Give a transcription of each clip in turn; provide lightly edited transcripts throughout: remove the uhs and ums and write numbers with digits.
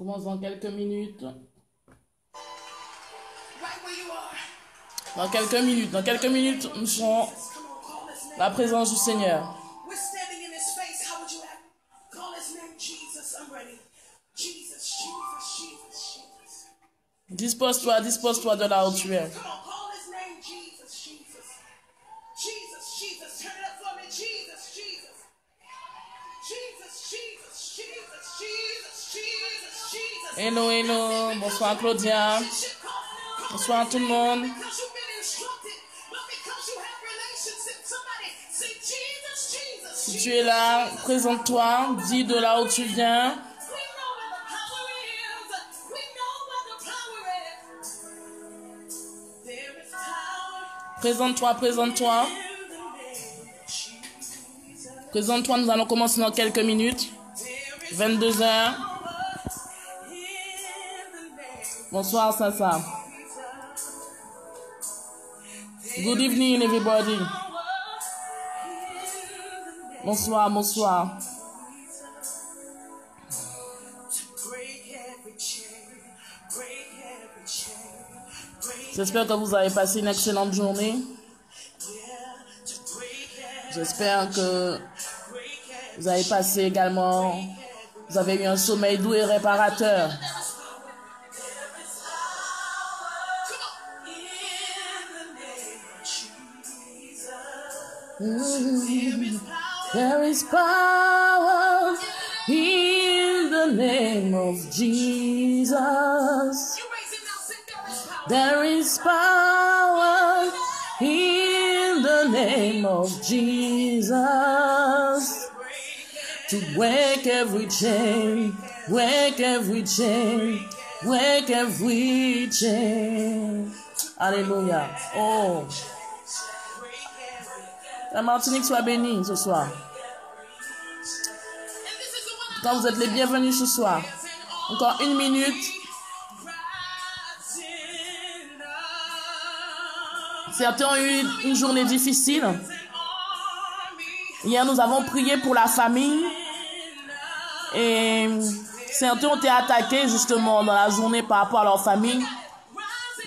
commence dans quelques minutes. Dans quelques minutes, nous serons dans la présence du Seigneur. Dispose-toi de là où tu es. Hello, hello. Bonsoir Claudia. Bonsoir tout le monde. Si tu es là, présente-toi. Dis de là où tu viens. Présente-toi, présente-toi. Présente-toi, nous allons commencer dans quelques minutes. 22h. Bonsoir, Sasa. Good evening, everybody. Bonsoir, bonsoir. J'espère que vous avez passé une excellente journée. J'espère que vous avez passé également, vous avez eu un sommeil doux et réparateur. There is power in the name of Jesus. There is power in the name of Jesus to break every chain, break every chain, break every chain. Alléluia. Oh. La Martinique soit bénie ce soir. Quand vous êtes les bienvenus ce soir. Encore une minute. Certains ont eu une journée difficile. Hier, nous avons prié pour la famille. Et certains ont été attaqués justement dans la journée par rapport à leur famille.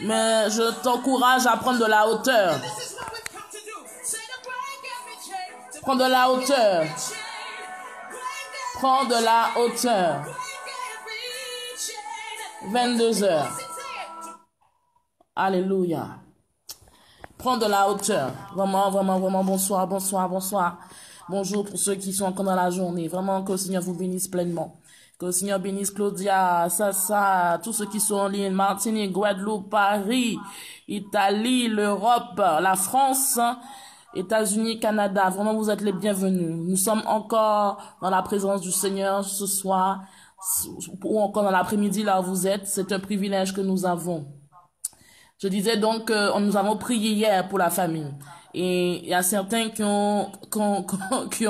Mais je t'encourage à prendre de la hauteur. Prends de la hauteur. Prends de la hauteur. 22h. Alléluia. Prends de la hauteur. Vraiment, vraiment, vraiment, bonsoir, bonsoir, bonsoir. Bonjour pour ceux qui sont encore dans la journée. Vraiment, que le Seigneur vous bénisse pleinement. Que le Seigneur bénisse Claudia, Sasa, tous ceux qui sont en ligne, Martinique, Guadeloupe, Paris, Italie, l'Europe, la France, États-Unis, Canada. Vraiment, vous êtes les bienvenus. Nous sommes encore dans la présence du Seigneur ce soir, ou encore dans l'après-midi là où vous êtes. C'est un privilège que nous avons. Je disais donc que nous avons prié hier pour la famille. Et il y a certains qui ont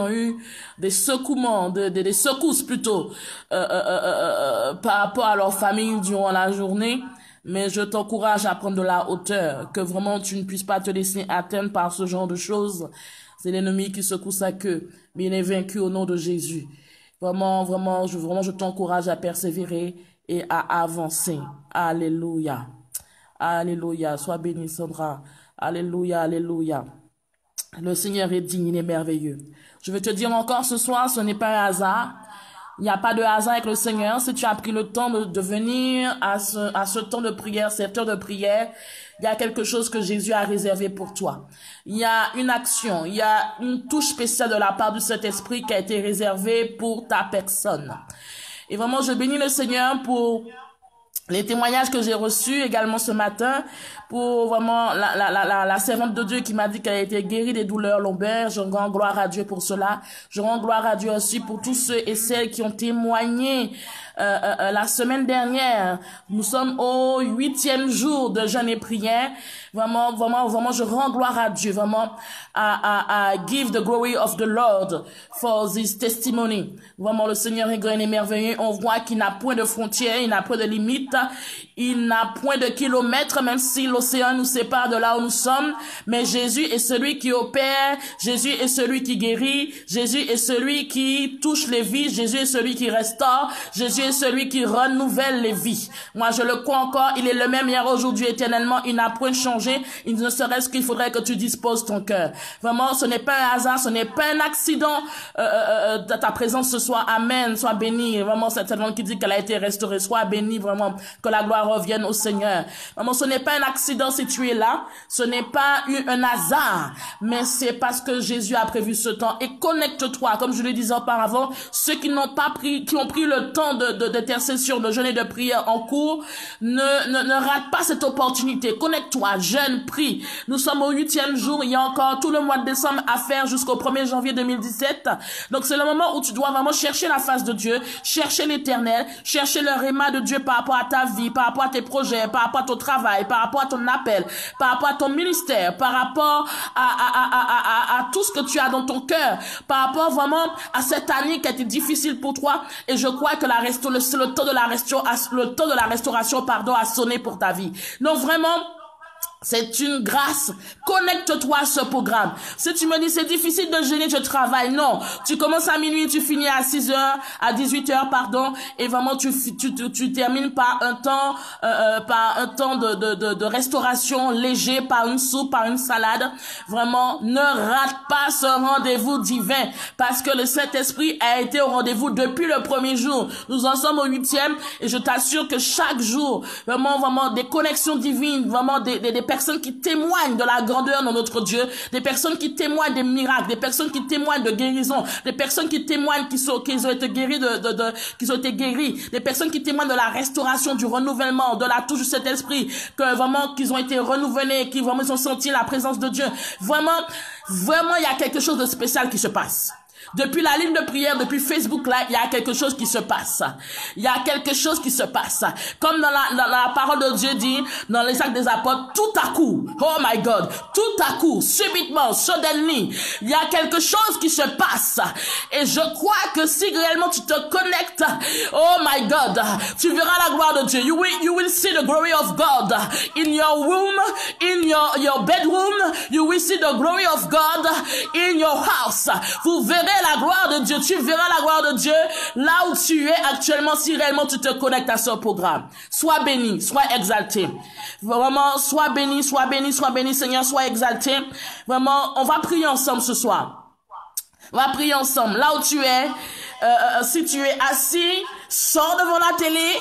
eu des secouements, des secousses plutôt, par rapport à leur famille durant la journée. Mais je t'encourage à prendre de la hauteur, que vraiment tu ne puisses pas te laisser atteindre par ce genre de choses. C'est l'ennemi qui secoue sa queue, mais il est vaincu au nom de Jésus. Vraiment, vraiment, je t'encourage à persévérer et à avancer. Alléluia. Alléluia. Sois béni, Sandra. Alléluia, alléluia. Le Seigneur est digne, il est merveilleux. Je veux te dire encore ce soir, ce n'est pas un hasard. Il n'y a pas de hasard avec le Seigneur. Si tu as pris le temps de venir à ce temps de prière, cette heure de prière, il y a quelque chose que Jésus a réservé pour toi. Il y a une action, il y a une touche spéciale de la part du Saint-Esprit qui a été réservée pour ta personne. Et vraiment, je bénis le Seigneur pour les témoignages que j'ai reçus également ce matin, pour vraiment la servante de Dieu qui m'a dit qu'elle a été guérie des douleurs lombaires. Je rends gloire à Dieu pour cela. Je rends gloire à Dieu aussi pour tous ceux et celles qui ont témoigné la semaine dernière. Nous sommes au 8e jour de jeûne et prière. Vraiment, vraiment, vraiment, je rends gloire à Dieu. Vraiment, à give the glory of the Lord for this testimony. Vraiment, le Seigneur est grand et merveilleux. On voit qu'il n'a point de frontières, il n'a point de limites. habite. Il n'a point de kilomètres, même si l'océan nous sépare de là où nous sommes. Mais Jésus est celui qui opère. Jésus est celui qui guérit. Jésus est celui qui touche les vies. Jésus est celui qui restaure. Jésus est celui qui renouvelle les vies. Moi, je le crois encore. Il est le même hier, aujourd'hui, éternellement. Il n'a point changé. Il ne serait-ce qu'il faudrait que tu disposes ton cœur. Vraiment, ce n'est pas un hasard, ce n'est pas un accident de ta présence ce soir. Amen. Sois béni. Vraiment, cette personne qui dit qu'elle a été restaurée. Sois béni, vraiment, que la gloire revienne au Seigneur. Vraiment, ce n'est pas un accident si tu es là. Ce n'est pas un hasard. Mais c'est parce que Jésus a prévu ce temps. Et connecte-toi, comme je le disais auparavant, ceux qui n'ont pas pris, qui ont pris le temps d'intercession, de jeûne et de prière en cours, ne rate pas cette opportunité. Connecte-toi, jeûne, prie. Nous sommes au 8e jour. Il y a encore tout le mois de décembre à faire jusqu'au 1er janvier 2017. Donc c'est le moment où tu dois vraiment chercher la face de Dieu, chercher l'Éternel, chercher le réma de Dieu par rapport à ta vie, par rapport à tes projets, par rapport à ton travail, par rapport à ton appel, par rapport à ton ministère, par rapport à tout ce que tu as dans ton cœur, par rapport vraiment à cette année qui a été difficile pour toi. Et je crois que le temps de la restauration, a sonné pour ta vie. Donc vraiment, c'est une grâce. Connecte-toi à ce programme. Si tu me dis c'est difficile de jeûner, je travaille. Non. Tu commences à minuit, tu finis à 6h, à 18h, pardon. Et vraiment, tu termines par un temps, de restauration léger, par une soupe, par une salade. Vraiment, ne rate pas ce rendez-vous divin. Parce que le Saint-Esprit a été au rendez-vous depuis le premier jour. Nous en sommes au 8e. Et je t'assure que chaque jour, vraiment, des connexions divines, vraiment des personnes qui témoignent de la grandeur de notre Dieu, des personnes qui témoignent des miracles, des personnes qui témoignent de guérison, des personnes qui témoignent qu'ils ont été guéris qu'ils ont été guéris, des personnes qui témoignent de la restauration, du renouvellement, de la touche de cet esprit, que vraiment qu'ils ont été renouvelés, qu'ils vraiment ils ont senti la présence de Dieu. Vraiment, il y a quelque chose de spécial qui se passe. Depuis la ligne de prière, depuis Facebook Live, il y a quelque chose qui se passe. Il y a quelque chose qui se passe. Comme dans la parole de Dieu dit, dans les Actes des Apôtres, tout à coup, oh my God, tout à coup, subitement, suddenly, il y a quelque chose qui se passe. Et je crois que si réellement tu te connectes, oh my God, tu verras la gloire de Dieu. You will see the glory of God in your room, in your bedroom. You will see the glory of God in your house. Vous verrez la gloire de Dieu, tu verras la gloire de Dieu là où tu es actuellement si réellement tu te connectes à ce programme. Sois béni, sois exalté. Vraiment, sois béni, sois béni, sois béni, Seigneur, sois exalté. Vraiment, on va prier ensemble ce soir. On va prier ensemble. Là où tu es, si tu es assis, sors devant la télé.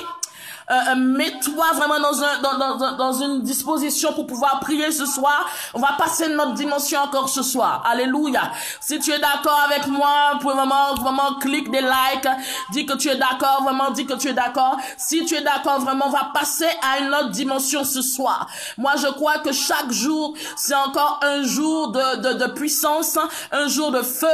Mets-toi vraiment dans une disposition pour pouvoir prier ce soir. On va passer notre dimension encore ce soir. Alléluia. Si tu es d'accord avec moi, vous pouvez vraiment clique des likes. Dis que tu es d'accord, vraiment dis que tu es d'accord. Si tu es d'accord, vraiment, on va passer à une autre dimension ce soir. Moi, je crois que chaque jour, c'est encore un jour de puissance, un jour de feu,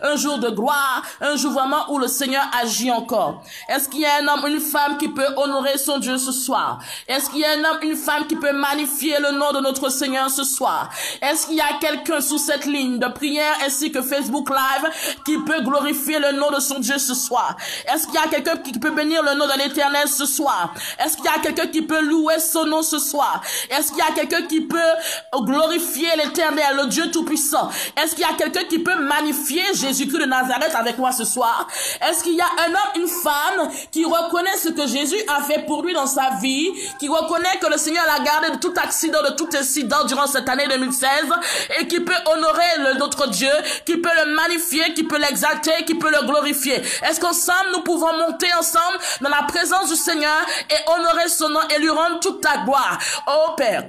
un jour de gloire, un jour vraiment où le Seigneur agit encore. Est-ce qu'il y a un homme, une femme qui peut honorer son Dieu ce soir? Est-ce qu'il y a un homme, une femme qui peut magnifier le nom de notre Seigneur ce soir? Est-ce qu'il y a quelqu'un sous cette ligne de prière ainsi que Facebook Live qui peut glorifier le nom de son Dieu ce soir? Est-ce qu'il y a quelqu'un qui peut bénir le nom de l'Éternel ce soir? Est-ce qu'il y a quelqu'un qui peut louer son nom ce soir? Est-ce qu'il y a quelqu'un qui peut glorifier l'Éternel, le Dieu Tout-Puissant? Est-ce qu'il y a quelqu'un qui peut magnifier Jésus-Christ de Nazareth avec moi ce soir? Est-ce qu'il y a un homme, une femme qui reconnaît ce que Jésus a fait pour lui dans sa vie, qui reconnaît que le Seigneur l'a gardé de tout accident, de tout incident durant cette année 2016 et qui peut honorer notre Dieu, qui peut le magnifier, qui peut l'exalter, qui peut le glorifier? Est-ce qu'ensemble nous pouvons monter ensemble dans la présence du Seigneur et honorer son nom et lui rendre toute ta gloire? Oh Père,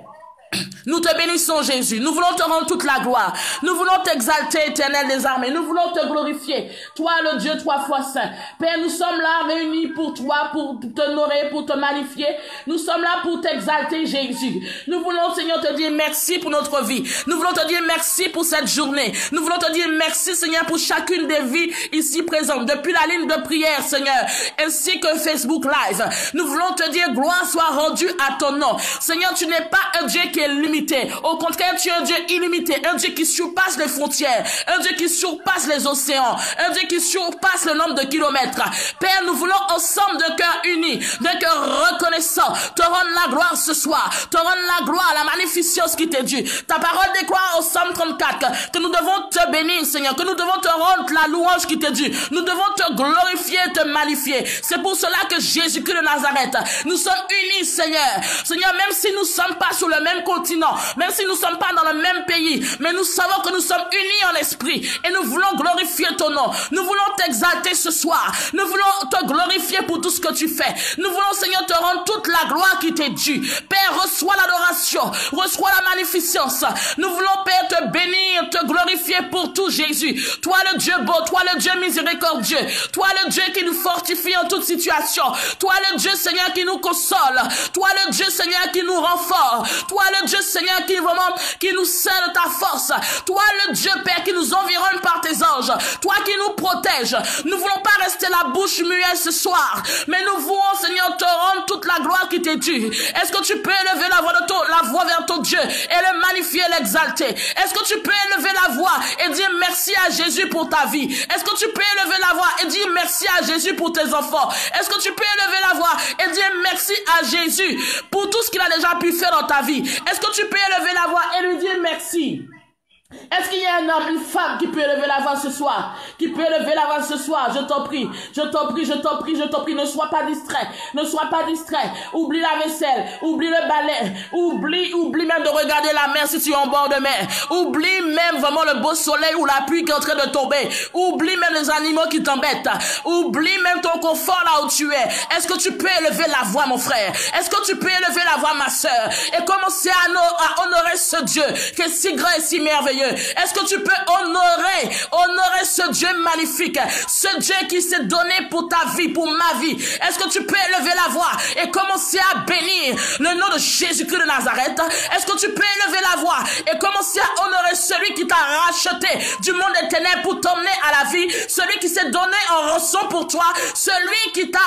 nous te bénissons Jésus, nous voulons te rendre toute la gloire, nous voulons t'exalter Éternel des armées, nous voulons te glorifier, toi le Dieu trois fois saint. Père, nous sommes là réunis pour toi, pour t'honorer, pour te magnifier, nous sommes là pour t'exalter Jésus. Nous voulons Seigneur te dire merci pour notre vie, nous voulons te dire merci pour cette journée, nous voulons te dire merci Seigneur pour chacune des vies ici présentes, depuis la ligne de prière Seigneur, ainsi que Facebook Live. Nous voulons te dire gloire soit rendue à ton nom. Seigneur, tu n'es pas un Dieu qui est limité. limité. Au contraire, tu es un Dieu illimité, un Dieu qui surpasse les frontières, un Dieu qui surpasse les océans, un Dieu qui surpasse le nombre de kilomètres. Père, nous voulons ensemble d'un cœur uni, d'un cœur reconnaissant, te rendre la gloire ce soir, te rendre la gloire, la magnificence qui t'est due. Ta parole déclare au Psaume 34 que nous devons te bénir, Seigneur, que nous devons te rendre la louange qui t'est due. Nous devons te glorifier, te magnifier. C'est pour cela que Jésus-Christ de Nazareth, nous sommes unis, Seigneur. Seigneur, même si nous ne sommes pas sur le même continent, même si nous ne sommes pas dans le même pays, mais nous savons que nous sommes unis en esprit et nous voulons glorifier ton nom. Nous voulons t'exalter ce soir. Nous voulons te glorifier pour tout ce que tu fais. Nous voulons, Seigneur, te rendre toute la gloire qui t'est due. Père, reçois l'adoration, reçois la magnificence. Nous voulons, Père, te bénir, te glorifier pour tout, Jésus. Toi le Dieu beau, toi le Dieu miséricordieux, toi le Dieu qui nous fortifie en toute situation, toi le Dieu, Seigneur, qui nous console, toi le Dieu, Seigneur, qui nous renforce, toi le Dieu, Seigneur, qui nous scelle ta force, toi le Dieu, Père, qui nous environne par tes anges, toi qui nous protège. Nous voulons pas rester la bouche muette ce soir, mais nous voulons, Seigneur, te rendre toute la gloire qui t'est due. Est-ce que tu peux élever la voix vers ton Dieu et le magnifier, l'exalter? Est-ce que tu peux élever la voix et dire merci à Jésus pour ta vie? Est-ce que tu peux élever la voix et dire merci à Jésus pour tes enfants? Est-ce que tu peux élever la voix et dire merci à Jésus pour tout ce qu'il a déjà pu faire dans ta vie? Est-ce que tu peux élever la voix et lui dire merci? Est-ce qu'il y a un homme, une femme qui peut élever la voix ce soir? Qui peut élever la voix ce soir? Je t'en prie, je t'en prie, je t'en prie, je t'en prie. Ne sois pas distrait, ne sois pas distrait. Oublie la vaisselle, oublie le balai, oublie même de regarder la mer si tu es en bord de mer. Oublie même vraiment le beau soleil ou la pluie qui est en train de tomber. Oublie même les animaux qui t'embêtent. Oublie même ton confort là où tu es. Est-ce que tu peux élever la voix, mon frère? Est-ce que tu peux élever la voix, ma sœur? Et commencer à honorer ce Dieu qui est si grand et si merveilleux. Est-ce que tu peux honorer ce Dieu magnifique, ce Dieu qui s'est donné pour ta vie, pour ma vie? Est-ce que tu peux élever la voix et commencer à bénir le nom de Jésus-Christ de Nazareth? Est-ce que tu peux élever la voix et commencer à honorer celui qui t'a racheté du monde des ténèbres pour t'emmener à la vie, celui qui s'est donné en rançon pour toi, celui qui t'a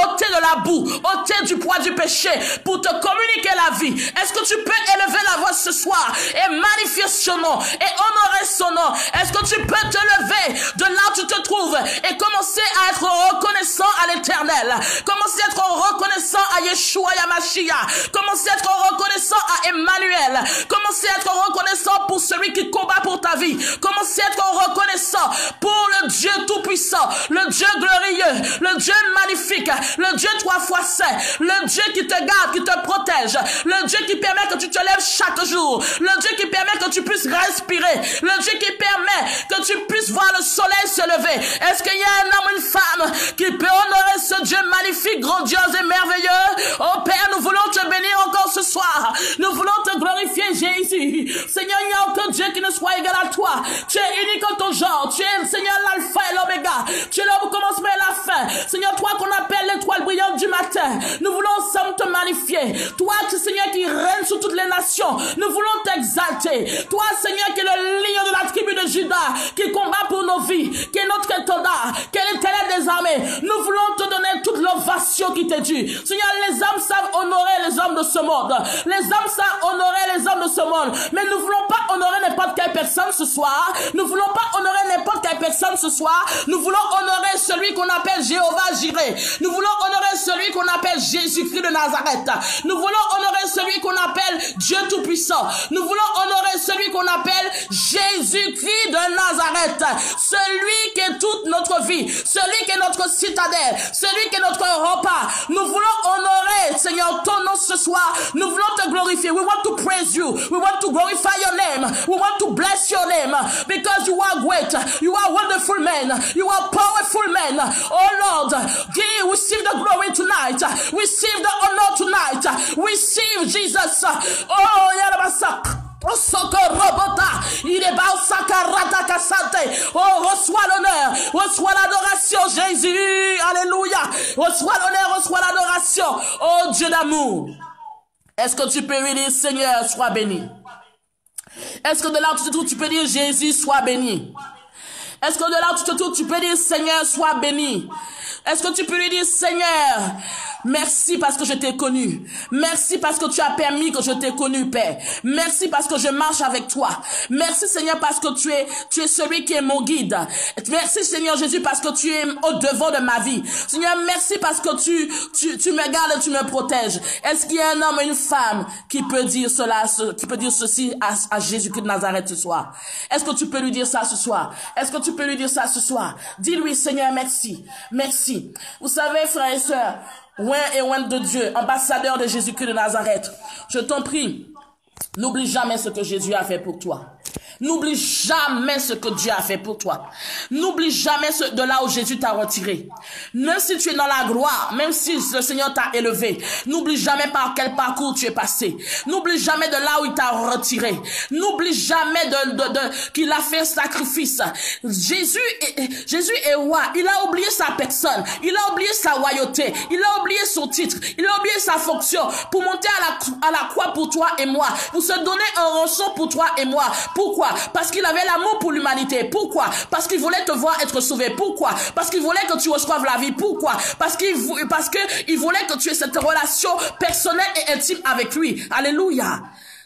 ôté de la boue, ôté du poids du péché pour te communiquer la vie? Est-ce que tu peux élever la voix ce soir et magnifier son nom et honorer son nom? Est-ce que tu peux te lever de là où tu te trouves et commencer à être reconnaissant à l'Éternel, commencer à être reconnaissant à Yeshua Yamashiach, commencer à être reconnaissant à Emmanuel, commencer à être reconnaissant pour celui qui combat pour ta vie, commencer à être reconnaissant pour le Dieu tout-puissant, le Dieu glorieux, le Dieu magnifique, le Dieu trois fois saint, le Dieu qui te garde, qui te protège, le Dieu qui permet que tu te lèves chaque jour, le Dieu qui permet que tu puisses respirer, le Dieu qui permet que tu puisses voir le soleil se lever. Est-ce qu'il y a un homme, une femme qui peut honorer ce Dieu magnifique, grandiose et merveilleux? Oh Père, nous voulons te bénir encore ce soir. Nous voulons te glorifier, Jésus. Seigneur, il n'y a aucun Dieu qui ne soit égal à toi. Tu es unique en ton genre. Tu es, Seigneur, l'alpha et l'oméga. Tu es là au commencement et la fin. Seigneur, toi qu'on appelle l'étoile brillante du matin. Nous voulons ensemble te magnifier. Toi, Seigneur, qui règne sur toutes les nations. Nous voulons t'exalter. Toi, Seigneur, qui est le lion de la tribu de Juda, qui combat pour nos vies, qui est notre étendard, qui est l'éternel des armées. Nous voulons te donner toute l'ovation qui t'est due. Seigneur, les hommes savent honorer les hommes de ce monde. Les hommes savent honorer les hommes de ce monde. Mais nous ne voulons pas honorer n'importe quelle personne ce soir. Nous ne voulons pas honorer n'importe quelle personne ce soir. Nous voulons honorer celui qu'on appelle Jéhovah Jireh. Nous voulons honorer celui qu'on appelle Jésus-Christ de Nazareth. Nous voulons honorer celui qu'on appelle Dieu Tout-Puissant. Nous voulons honorer celui qu'on appelle Jésus-Christ de Nazareth. Celui qui est toute notre vie. Celui qui est notre citadelle. Celui qui est notre repas. Nous voulons honorer, Seigneur, ton nom ce soir. Nous voulons te glorifier. We want to praise you. We want to glorify your name. We want to bless your name. Because you are great. You are wonderful man. You are powerful man. Oh Lord, receive the glory tonight. Receive the honor tonight. Receive Jesus. Oh, Yarabasa. Oh, reçois l'honneur, reçois l'adoration, Jésus, alléluia, reçois l'honneur, reçois l'adoration, oh Dieu d'amour. Est-ce que tu peux lui dire, Seigneur, sois béni? Est-ce que de là où tu te trouves, tu peux dire, Jésus, sois béni? Est-ce que de là où tu te trouves, tu peux dire, Seigneur, sois béni? Est-ce que tu peux lui dire, Seigneur, Merci parce que je t'ai connu. Merci parce que tu as permis que je t'ai connu, Père. Merci parce que je marche avec toi. Merci, Seigneur, parce que tu es celui qui est mon guide. Merci, Seigneur Jésus, parce que tu es au devant de ma vie. Seigneur, merci parce que tu me gardes et tu me protèges. Est-ce qu'il y a un homme et une femme qui peut dire cela, qui peut dire ceci à Jésus-Christ de Nazareth ce soir? Est-ce que tu peux lui dire ça ce soir? Est-ce que tu peux lui dire ça ce soir? Dis-lui, Seigneur, merci. Merci. Vous savez, frères et sœurs, oint et oint de Dieu, ambassadeur de Jésus-Christ de Nazareth, je t'en prie, n'oublie jamais ce que Jésus a fait pour toi. N'oublie jamais ce que Dieu a fait pour toi. N'oublie jamais de là où Jésus t'a retiré. Même si tu es dans la gloire, même si le Seigneur t'a élevé, n'oublie jamais par quel parcours tu es passé. N'oublie jamais de là où il t'a retiré. N'oublie jamais qu'il a fait sacrifice. Jésus est roi. Il a oublié sa personne. Il a oublié sa royauté. Il a oublié son titre. Il a oublié sa fonction pour monter à la croix pour toi et moi. Pour se donner un rançon pour toi et moi. Pourquoi? Parce qu'il avait l'amour pour l'humanité. Pourquoi? Parce qu'il voulait te voir être sauvé. Pourquoi? Parce qu'il voulait que tu reçoives la vie. Pourquoi? Parce qu'il voulait que tu aies cette relation personnelle et intime avec lui. Alléluia.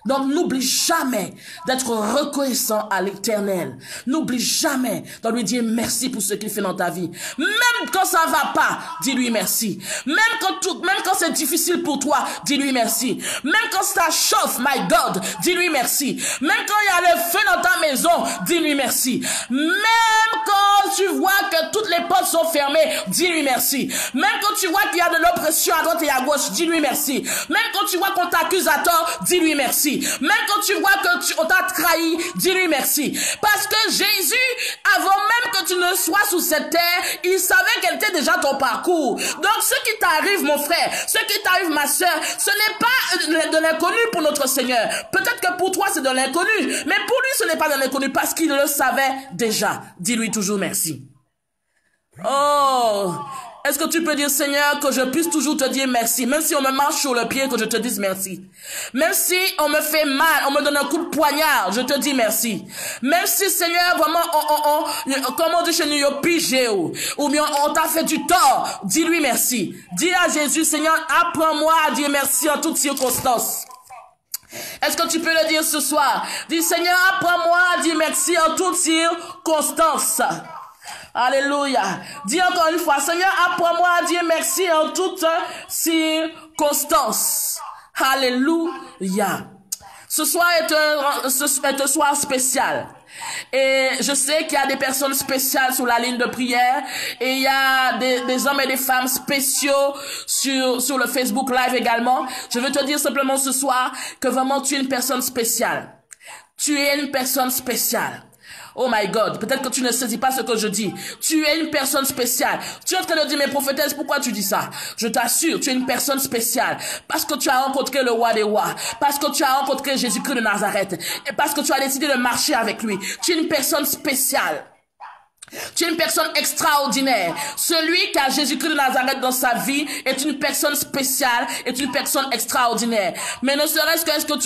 Donc, n'oublie jamais d'être reconnaissant à l'Éternel. N'oublie jamais de lui dire merci pour ce qu'il fait dans ta vie. Même quand ça va pas, dis-lui merci. Même quand c'est difficile pour toi, dis-lui merci. Même quand ça chauffe, my God, dis-lui merci. Même quand il y a le feu dans ta maison, dis-lui merci. Même quand tu vois que toutes les portes sont fermées, dis-lui merci. Même quand tu vois qu'il y a de l'oppression à droite et à gauche, dis-lui merci. Même quand tu vois qu'on t'accuse à tort, dis-lui merci. Même quand tu vois qu'on t'a trahi, dis-lui merci. Parce que Jésus, avant même que tu ne sois sous cette terre, il savait quel était déjà ton parcours. Donc ce qui t'arrive, mon frère, ce qui t'arrive, ma soeur, ce n'est pas de l'inconnu pour notre Seigneur. Peut-être que pour toi c'est de l'inconnu, mais pour lui ce n'est pas de l'inconnu parce qu'il le savait déjà. Dis-lui toujours merci. Oh, est-ce que tu peux dire, Seigneur, que je puisse toujours te dire merci, même si on me marche sur le pied, que je te dise merci. Même si on me fait mal, on me donne un coup de poignard, je te dis merci. Même si, Seigneur, vraiment, comme on dit chez nous, pigé, ou bien on t'a fait du tort, dis-lui merci. Dis à Jésus, Seigneur, apprends-moi à dire merci en toutes circonstances. Est-ce que tu peux le dire ce soir? Dis, Seigneur, apprends-moi à dire merci en toutes circonstances. Alléluia. Dis encore une fois, Seigneur, apprends-moi à dire merci en toutes circonstances. Alléluia. Ce soir est un soir spécial. Et je sais qu'il y a des personnes spéciales sur la ligne de prière. Et il y a des hommes et des femmes spéciaux sur le Facebook Live également. Je veux te dire simplement ce soir que vraiment tu es une personne spéciale. Tu es une personne spéciale. Oh my God, peut-être que tu ne saisis pas ce que je dis. Tu es une personne spéciale. Tu es en train de dire, mais prophétesse, pourquoi tu dis ça? Je t'assure, tu es une personne spéciale. Parce que tu as rencontré le roi des rois. Parce que tu as rencontré Jésus-Christ de Nazareth. Et parce que tu as décidé de marcher avec lui. Tu es une personne spéciale. Tu es une personne extraordinaire. Celui qui a Jésus-Christ de Nazareth dans sa vie est une personne spéciale, est une personne extraordinaire. Mais ne serait-ce que, est-ce que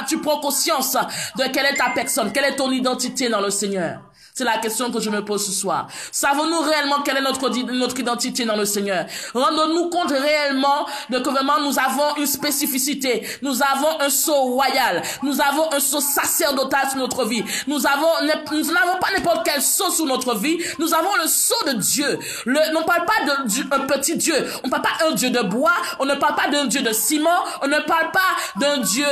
tu prends conscience de quelle est ta personne, quelle est ton identité dans le Seigneur? C'est la question que je me pose ce soir. Savons-nous réellement quelle est notre identité dans le Seigneur? Rendons-nous compte réellement de que vraiment nous avons une spécificité. Nous avons un sceau royal. Nous avons un sceau sacerdotal sur notre vie. Nous n'avons pas n'importe quel sceau sur notre vie. Nous avons le sceau de Dieu. On ne parle pas d'un petit Dieu. On ne parle pas d'un Dieu de bois. On ne parle pas d'un Dieu de ciment. On ne parle pas d'un Dieu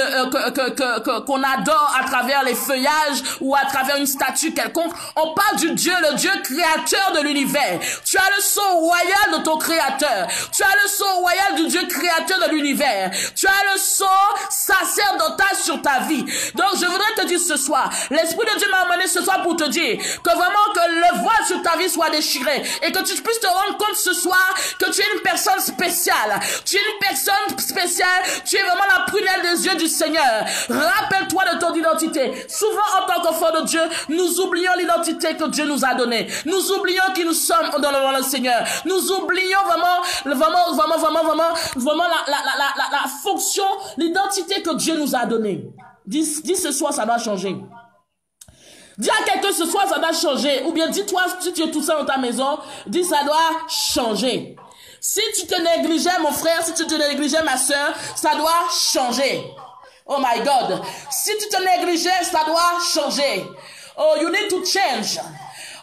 qu'on adore à travers les feuillages ou à travers une statue quelconque. On parle du Dieu, le Dieu créateur de l'univers. Tu as le sceau royal de ton créateur. Tu as le sceau royal du Dieu créateur de l'univers. Tu as le sceau sacerdotal sur ta vie. Donc je voudrais te dire ce soir, l'Esprit de Dieu m'a amené ce soir pour te dire que vraiment que le voile sur ta vie soit déchiré et que tu puisses te rendre compte ce soir que tu es une personne spéciale. Tu es une personne spéciale. Tu es vraiment la prunelle des yeux du Seigneur. Rappelle-toi de ton identité. Souvent en tant qu'enfant de Dieu, nous oublions l'identité que Dieu nous a donnée. Nous oublions qui nous sommes dans le Seigneur. Nous oublions vraiment la fonction, l'identité que Dieu nous a donnée. Dis ce soir, ça va changer. Dis à quelqu'un ce soir, ça doit changer. Ou bien dis-toi, si tu es tout seul dans ta maison, dis ça doit changer. Si tu te négligeais, mon frère, si tu te négligeais, ma soeur, ça doit changer. Oh my God. Si tu te négligeais, ça doit changer. Oh, you need to change.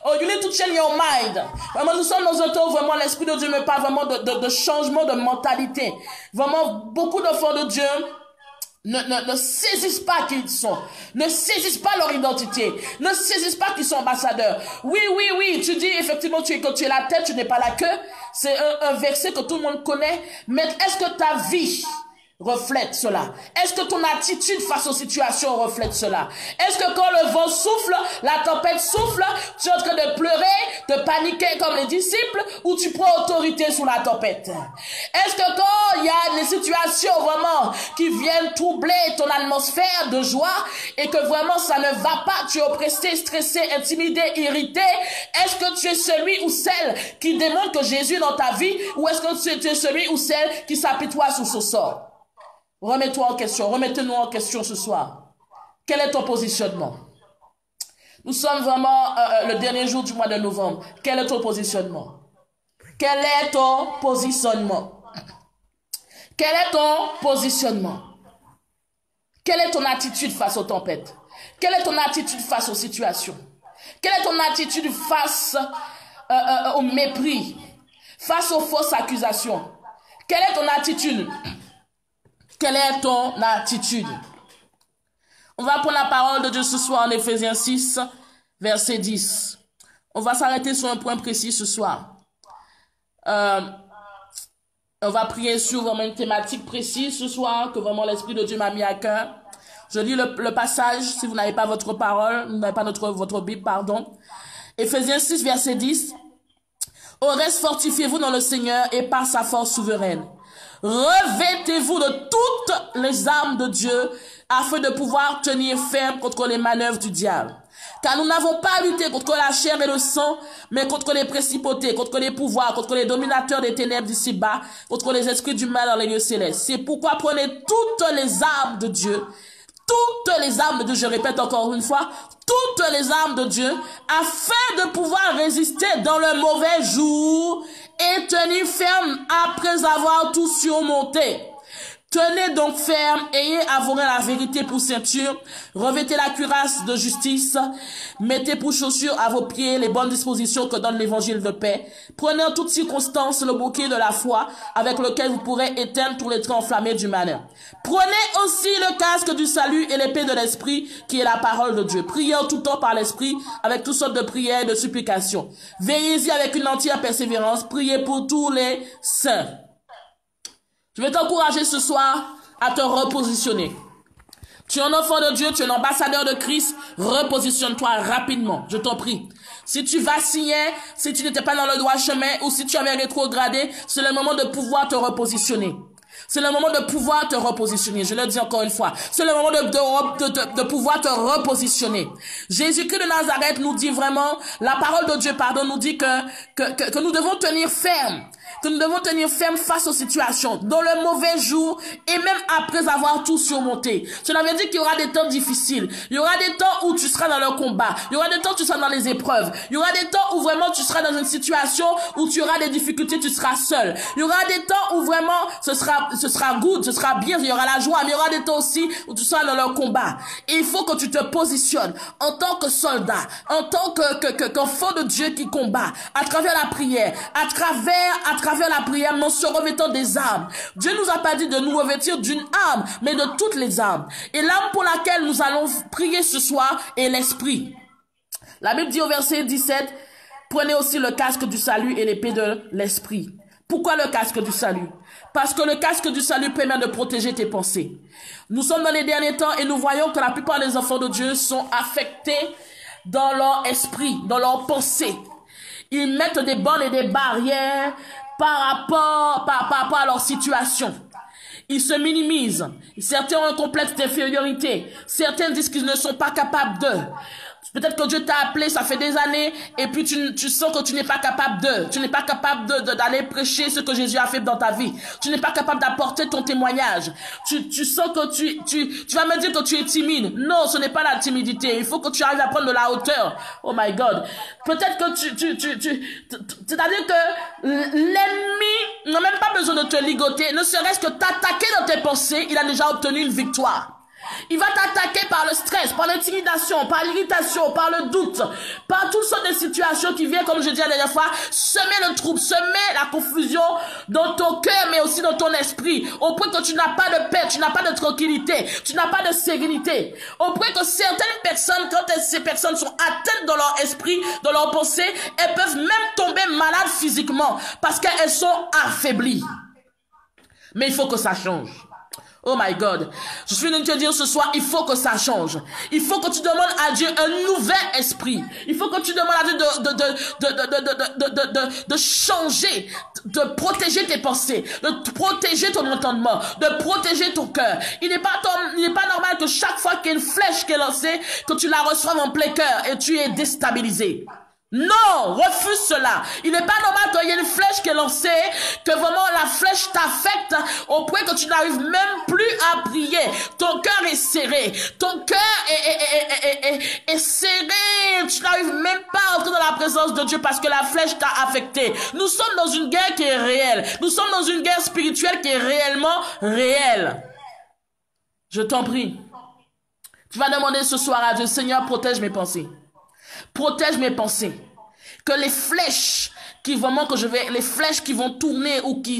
Oh, you need to change your mind. Vraiment, nous sommes dans un temps où vraiment l'Esprit de Dieu me parle vraiment de changement de mentalité. Vraiment, beaucoup d'enfants de Dieu ne saisissent pas qui ils sont, ne saisissent pas leur identité, ne saisissent pas qu'ils sont ambassadeurs. Oui, tu dis effectivement que tu es la tête, tu n'es pas la queue. C'est un verset que tout le monde connaît. Mais est-ce que ta vie reflète cela? Est-ce que ton attitude face aux situations reflète cela? Est-ce que quand le vent souffle, la tempête souffle, tu es en train de pleurer, de paniquer comme les disciples, ou tu prends autorité sous la tempête? Est-ce que quand il y a des situations vraiment qui viennent troubler ton atmosphère de joie et que vraiment ça ne va pas, tu es oppressé, stressé, intimidé, irrité, est-ce que tu es celui ou celle qui démontre que Jésus est dans ta vie, ou est-ce que tu es celui ou celle qui s'apitoie sous ce sort? Remets-toi en question, remettez-nous en question ce soir. Quel est ton positionnement? Nous sommes vraiment le dernier jour du mois de novembre. Quel est ton positionnement? Quel est ton positionnement? Quel est ton positionnement? Quelle est ton attitude face aux tempêtes? Quelle est ton attitude face aux situations? Quelle est ton attitude face au mépris? Face aux fausses accusations? Quelle est ton attitude? Quelle est ton attitude? On va prendre la parole de Dieu ce soir en Éphésiens 6, verset 10. On va s'arrêter sur un point précis ce soir. On va prier sur vraiment une thématique précise ce soir que vraiment l'Esprit de Dieu m'a mis à cœur. Je lis le passage, si vous n'avez pas votre parole, vous n'avez pas votre Bible, pardon. Éphésiens 6, verset 10. Au reste, fortifiez-vous dans le Seigneur et par sa force souveraine. Revêtez-vous de toutes les armes de Dieu afin de pouvoir tenir ferme contre les manœuvres du diable. Car nous n'avons pas à lutter contre la chair et le sang, mais contre les principautés, contre les pouvoirs, contre les dominateurs des ténèbres d'ici-bas, contre les esprits du mal dans les lieux célestes. C'est pourquoi prenez toutes les armes de Dieu, toutes les armes de Dieu, je répète encore une fois, toutes les armes de Dieu, afin de pouvoir résister dans le mauvais jour et tenir ferme après avoir tout surmonté. Tenez donc ferme, ayez avoué la vérité pour ceinture, revêtez la cuirasse de justice, mettez pour chaussures à vos pieds les bonnes dispositions que donne l'évangile de paix. Prenez en toutes circonstances le bouquet de la foi avec lequel vous pourrez éteindre tous les traits enflammés du malin. Prenez aussi le casque du salut et l'épée de l'esprit qui est la parole de Dieu. Priez en tout temps par l'esprit avec toutes sortes de prières et de supplications. Veillez-y avec une entière persévérance, priez pour tous les saints. Je vais t'encourager ce soir à te repositionner. Tu es un enfant de Dieu, tu es un ambassadeur de Christ, repositionne-toi rapidement, je t'en prie. Si tu vacillais, si tu n'étais pas dans le droit chemin ou si tu avais rétrogradé, c'est le moment de pouvoir te repositionner. C'est le moment de pouvoir te repositionner. Je le dis encore une fois. C'est le moment de pouvoir te repositionner. Jésus-Christ de Nazareth nous dit vraiment, la parole de Dieu, pardon, nous dit que nous devons tenir ferme. Que nous devons tenir ferme face aux situations, dans le mauvais jour et même après avoir tout surmonté. Cela veut dire qu'il y aura des temps difficiles. Il y aura des temps où tu seras dans le combat. Il y aura des temps où tu seras dans les épreuves. Il y aura des temps où vraiment tu seras dans une situation où tu auras des difficultés, tu seras seul. Il y aura des temps où vraiment ce sera good, ce sera bien, il y aura la joie. Mais il y aura des temps aussi où tu seras dans le combat. Et il faut que tu te positionnes en tant que soldat, en tant qu'enfant de Dieu qui combat, à travers la prière, à travers la prière, mais en se revêtant des armes. Dieu nous a pas dit de nous revêtir d'une arme, mais de toutes les armes. Et l'arme pour laquelle nous allons prier ce soir est l'esprit. La Bible dit au verset 17, prenez aussi le casque du salut et l'épée de l'esprit. Pourquoi le casque du salut? Parce que le casque du salut permet de protéger tes pensées. Nous sommes dans les derniers temps et nous voyons que la plupart des enfants de Dieu sont affectés dans leur esprit, dans leur pensée. Ils mettent des bornes et des barrières par rapport à leur situation. Ils se minimisent. Certains ont un complexe d'infériorité. Certains disent qu'ils ne sont pas capables de. Peut-être que Dieu t'a appelé, ça fait des années, et puis tu sens que tu n'es pas capable tu n'es pas capable d'aller prêcher ce que Jésus a fait dans ta vie. Tu n'es pas capable d'apporter ton témoignage. Tu sens que tu vas me dire que tu es timide. Non, ce n'est pas la timidité. Il faut que tu arrives à prendre de la hauteur. Oh my God. Peut-être que c'est-à-dire que l'ennemi pas besoin de te ligoter, ne serait-ce que t'attaquer dans tes pensées, il a déjà obtenu une victoire. Il va t'attaquer par le stress, par l'intimidation, par l'irritation, par le doute, par toutes sortes de situations qui viennent, comme je disais la dernière fois, semer le trouble, semer la confusion dans ton cœur, mais aussi dans ton esprit, au point que tu n'as pas de paix, tu n'as pas de tranquillité, tu n'as pas de sérénité, au point que certaines personnes, quand ces personnes sont atteintes dans leur esprit, dans leur pensée, elles peuvent même tomber malades physiquement, parce qu'elles sont affaiblies. Mais il faut que ça change. Oh my God. Je suis venu te dire ce soir, il faut que ça change. Il faut que tu demandes à Dieu un nouvel esprit. Il faut que tu demandes à Dieu de changer, de protéger tes pensées, de protéger ton entendement, de protéger ton cœur. Il n'est pas normal que chaque fois qu'il y a une flèche qui est lancée, que tu la reçoives en plein cœur et tu es déstabilisé. Non, refuse cela. Il n'est pas normal qu'il y ait une flèche qui est lancée, que vraiment la flèche t'affecte au point que tu n'arrives même plus à prier. Ton cœur est serré. Ton cœur est serré. Tu n'arrives même pas à entrer dans la présence de Dieu parce que la flèche t'a affecté. Nous sommes dans une guerre qui est réelle. Nous sommes dans une guerre spirituelle qui est réellement réelle. Je t'en prie. Tu vas demander ce soir à Dieu, Seigneur, protège mes pensées. Protège mes pensées. Que les flèches les flèches qui vont tourner ou qui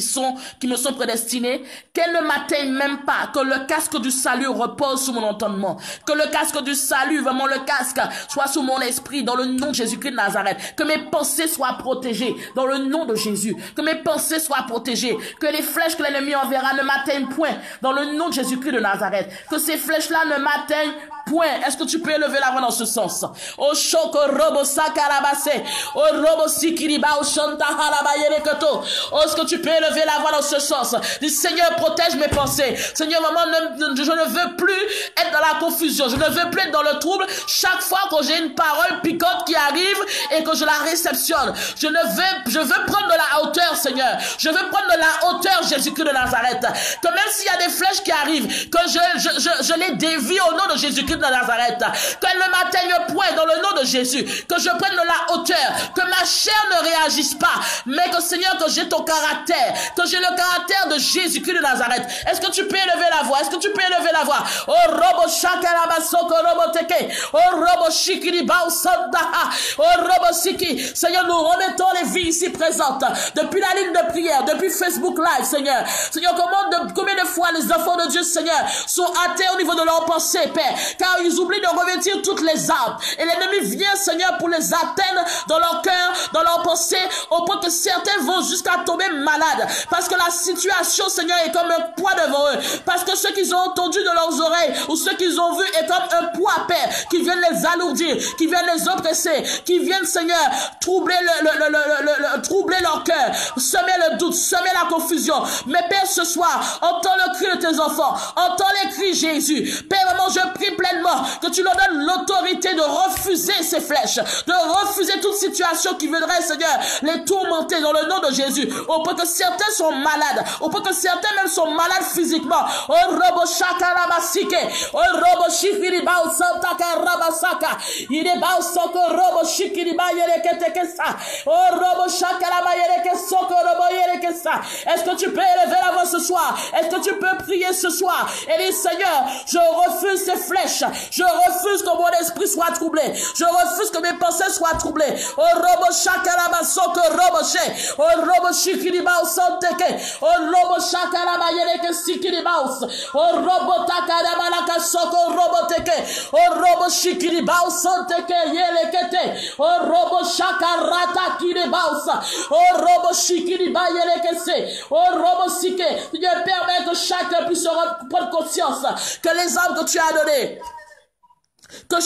me sont prédestinées, qu'elles ne m'atteignent même pas. Que le casque du salut repose sur mon entendement. Que le casque du salut, vraiment le casque, soit sur mon esprit dans le nom de Jésus-Christ de Nazareth. Que mes pensées soient protégées dans le nom de Jésus. Que mes pensées soient protégées. Que les flèches que l'ennemi enverra ne m'atteignent point dans le nom de Jésus-Christ de Nazareth. Que ces flèches-là ne m'atteignent point. Est-ce que tu peux élever la voix dans ce sens? Oh choc robo sakarabase. Oh robo sikiriba oh chanta halabayere keto. Oh, est-ce que tu peux élever la voix dans ce sens? Dis Seigneur, protège mes pensées. Seigneur, maman, je ne veux plus être dans la confusion. Je ne veux plus être dans le trouble. Chaque fois que j'ai une parole piquante qui arrive et que je la réceptionne, je veux prendre de la hauteur, Seigneur. Je veux prendre de la hauteur, Jésus-Christ de Nazareth. Que même s'il y a des flèches qui arrivent, que je les dévie au nom de Jésus-Christ de Nazareth, qu'elle ne m'atteigne point dans le nom de Jésus, que je prenne de la hauteur, que ma chair ne réagisse pas, mais que Seigneur, que j'ai ton caractère, que j'ai le caractère de Jésus-Christ de Nazareth. Est-ce que tu peux élever la voix? Est-ce que tu peux élever la voix? Oh robo shakarabasoko robo teke, oh robo shikiri bausanda, oh robo siki. Seigneur, nous remettons les vies ici présentes, depuis la ligne de prière, depuis Facebook Live, Seigneur. Seigneur, combien de fois les enfants de Dieu, Seigneur, sont atteints au niveau de leurs pensées, Père, car ils oublient de revêtir toutes les armes. Et l'ennemi vient, Seigneur, pour les atteindre dans leur cœur, dans leurs pensées, au point que certains vont jusqu'à tomber malades. Parce que la situation, Seigneur, est comme un poids devant eux. Parce que ce qu'ils ont entendu de leurs oreilles, ou ce qu'ils ont vu est comme un poids, Père, qui viennent les alourdir, qui viennent les oppresser, qui viennent, Seigneur, troubler troubler leur cœur, semer le doute, semer la confusion. Mais Père, ce soir, entends le cri de tes enfants, entends les cris, Jésus. Père, vraiment, je prie pleinement que tu leur donnes l'autorité de refuser ces flèches, de refuser toute situation qui viendrait, Seigneur, les tourmenter dans le nom de Jésus, au point que certains sont malades, au point que certains même sont malades physiquement. Oh robo shakarabasike, oh robo shikiriba santa karabasaka, ireba soko robo shikiriba yereketekesa, oh robo shakaraba yerekesoko robo yerekesa. Est-ce que tu peux élever la voix ce soir? Est-ce que tu peux prier ce soir et dire Seigneur, je refuse ces flèches, je refuse que mon esprit soit troublé, je refuse que mes pensées soient troublées. Oh robo shakaraba soko robo she, oh robo shikiriba santeke, oh robo shakaraba yerekesikiba, oh robo takaraba laka soko robo teke, oh robo shikiriba santeke yerekete, oh robo shakarata kiriba, oh robo shikiriba yerekese, oh robo sike. Dieu permet que chacun puisse prendre conscience que les âmes que tu as données, que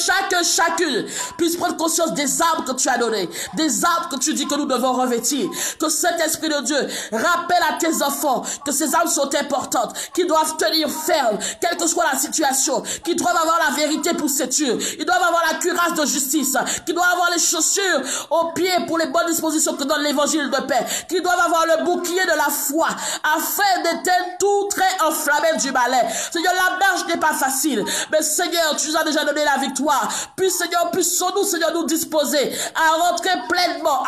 chacune puisse prendre conscience des armes que tu as données, des armes que tu dis que nous devons revêtir. Que cet Esprit de Dieu rappelle à tes enfants que ces armes sont importantes, qu'ils doivent tenir ferme, quelle que soit la situation, qu'ils doivent avoir la vérité pour séduire, ils doivent avoir la cuirasse de justice, qu'ils doivent avoir les chaussures aux pieds pour les bonnes dispositions que donne l'évangile de paix, qu'ils doivent avoir le bouclier de la foi, afin d'éteindre tout trait enflammé du malin. Seigneur, la marche n'est pas facile, mais Seigneur, tu nous as déjà donné la la victoire. Puissons-nous, Seigneur, nous disposer à rentrer pleinement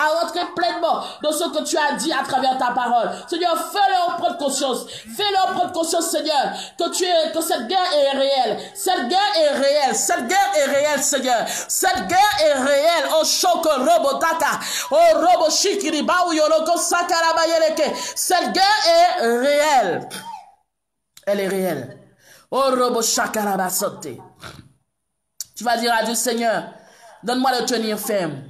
dans ce que tu as dit à travers ta parole. Seigneur, fais-leur prendre conscience. Fais-leur prendre conscience, Seigneur, que cette guerre est réelle. Cette guerre est réelle. Cette guerre est réelle, Seigneur. Cette guerre est réelle. Oh, Shoko Robotaka. Oh, Robo Shikiriba ou Yoroko Sakarabayeleke. Cette guerre est réelle. Elle est réelle. Oh, Robo Shakarabasote. Tu vas dire à Dieu, Seigneur, donne-moi de tenir ferme.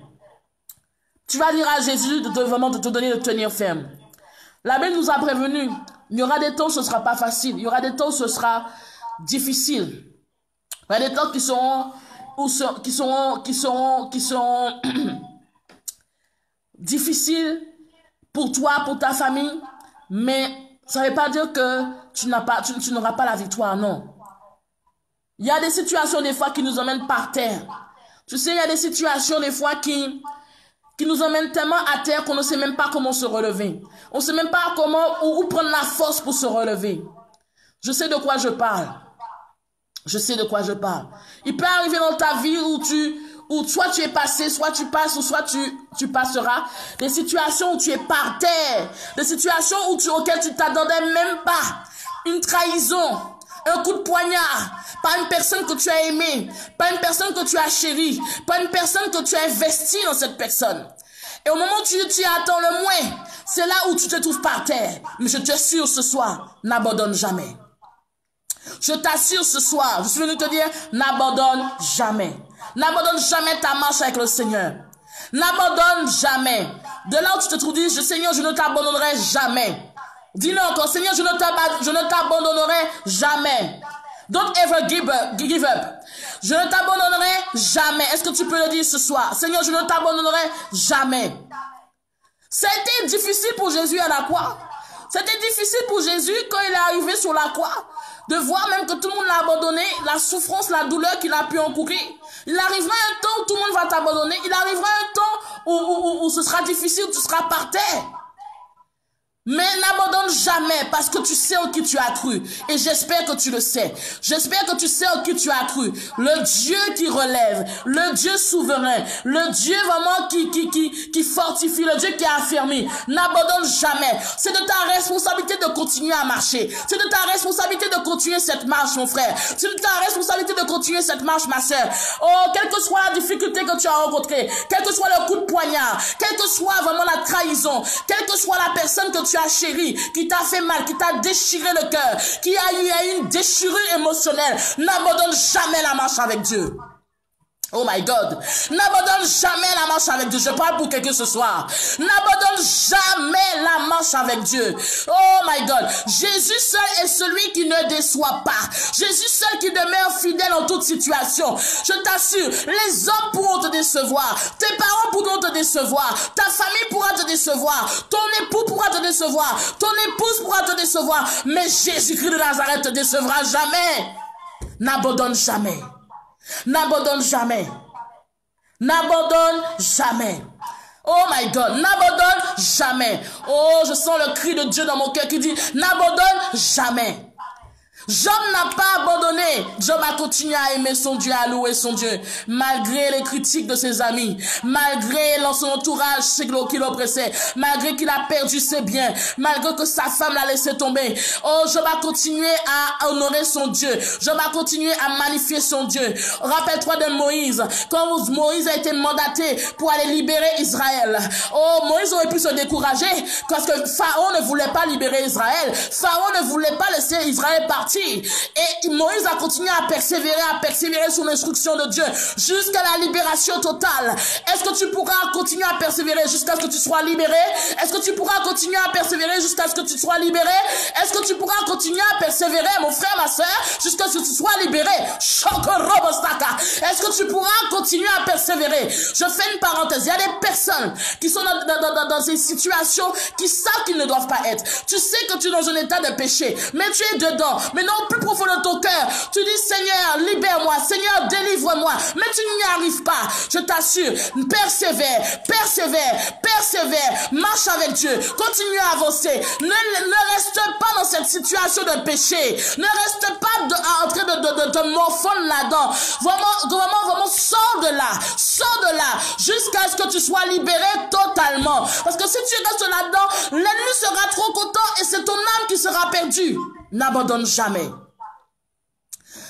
Tu vas dire à Jésus vraiment de te donner de tenir ferme. La Bible nous a prévenu. Il y aura des temps où ce ne sera pas facile. Il y aura des temps où ce sera difficile. Il y a des temps qui seront difficiles pour toi, pour ta famille, mais ça ne veut pas dire que tu n'auras pas la victoire, non. Il y a des situations des fois qui nous emmènent par terre. Tu sais, il y a des situations des fois qui nous emmènent tellement à terre qu'on ne sait même pas comment se relever. On ne sait même pas où prendre la force pour se relever. Je sais de quoi je parle. Je sais de quoi je parle. Il peut arriver dans ta vie où soit tu es passé, soit tu passes, ou soit tu passeras. Des situations où tu es par terre. Des situations auxquelles tu t'attendais même pas. Une trahison. Un coup de poignard. Pas une personne que tu as aimée. Pas une personne que tu as chérie. Pas une personne que tu as investie dans cette personne. Et au moment où tu attends le moins, c'est là où tu te trouves par terre. Mais je t'assure ce soir, n'abandonne jamais. Je t'assure ce soir, je suis venu te dire, n'abandonne jamais. N'abandonne jamais ta marche avec le Seigneur. N'abandonne jamais. De là où tu te trouves, dis, Seigneur, je ne t'abandonnerai jamais. Dis-le encore, Seigneur, je ne t'abandonnerai jamais. Don't ever give up. Je ne t'abandonnerai jamais. Est-ce que tu peux le dire ce soir? Seigneur, je ne t'abandonnerai jamais. Ça a été difficile pour Jésus à la croix. C'était difficile pour Jésus quand il est arrivé sur la croix, de voir même que tout le monde l'a abandonné, la souffrance, la douleur qu'il a pu encourir. Il arrivera un temps où tout le monde va t'abandonner. Il arrivera un temps où ce sera difficile, où tu seras par terre. Mais n'abandonne jamais parce que tu sais en qui tu as cru. Et j'espère que tu le sais. J'espère que tu sais en qui tu as cru. Le Dieu qui relève, le Dieu souverain, le Dieu vraiment qui fortifie, le Dieu qui a affermi. N'abandonne jamais. C'est de ta responsabilité de continuer à marcher. C'est de ta responsabilité de continuer cette marche, mon frère. C'est de ta responsabilité de continuer cette marche, ma soeur. Oh, quelle que soit la difficulté que tu as rencontrée, quel que soit le coup de poignard, quelle que soit vraiment la trahison, quelle que soit la personne que tu as chérie, qui t'a fait mal, qui t'a déchiré le cœur, qui a eu une déchirure émotionnelle, n'abandonne jamais la marche avec Dieu. Oh my God. N'abandonne jamais la marche avec Dieu. Je parle pour quelqu'un ce soir. N'abandonne jamais la marche avec Dieu. Oh my God. Jésus seul est celui qui ne déçoit pas. Jésus seul qui demeure fidèle en toute situation. Je t'assure, les hommes pourront te décevoir. Tes parents pourront te décevoir. Ta famille pourra te décevoir. Ton époux pourra te décevoir. Ton épouse pourra te décevoir. Mais Jésus-Christ de Nazareth te décevra jamais. N'abandonne jamais. N'abandonne jamais. N'abandonne jamais. Oh my God, n'abandonne jamais. Oh, je sens le cri de Dieu dans mon cœur qui dit, n'abandonne jamais. Job n'a pas abandonné. Job a continué à aimer son Dieu, à louer son Dieu, malgré les critiques de ses amis, malgré son entourage qui l'oppressait, malgré qu'il a perdu ses biens, malgré que sa femme l'a laissé tomber. Oh, Job a continué à honorer son Dieu. Job a continué à magnifier son Dieu. Rappelle-toi de Moïse, quand Moïse a été mandaté pour aller libérer Israël. Oh, Moïse aurait pu se décourager parce que Pharaon ne voulait pas libérer Israël. Pharaon ne voulait pas laisser Israël partir. Et Moïse a continué à persévérer sous l'instruction de Dieu jusqu'à la libération totale. Est-ce que tu pourras continuer à persévérer jusqu'à ce que tu sois libéré? Est-ce que tu pourras continuer à persévérer jusqu'à ce que tu sois libéré? Est-ce que tu pourras continuer à persévérer, mon frère, ma soeur, jusqu'à ce que tu sois libéré? Est-ce que tu pourras continuer à persévérer? Je fais une parenthèse. Il y a des personnes qui sont dans ces situations qui savent qu'ils ne doivent pas être. Tu sais que tu es dans un état de péché, mais tu es dedans. Mais maintenant au plus profond de ton cœur, tu dis Seigneur, libère-moi, Seigneur, délivre-moi, mais tu n'y arrives pas. Je t'assure, persévère, persévère, persévère, marche avec Dieu, continue à avancer, ne reste pas dans cette situation de péché, ne reste pas en train de te morfondre là-dedans, vraiment, sors de là, jusqu'à ce que tu sois libéré totalement, parce que si tu restes là-dedans, l'ennemi sera trop content et c'est ton âme qui sera perdue. N'abandonne jamais.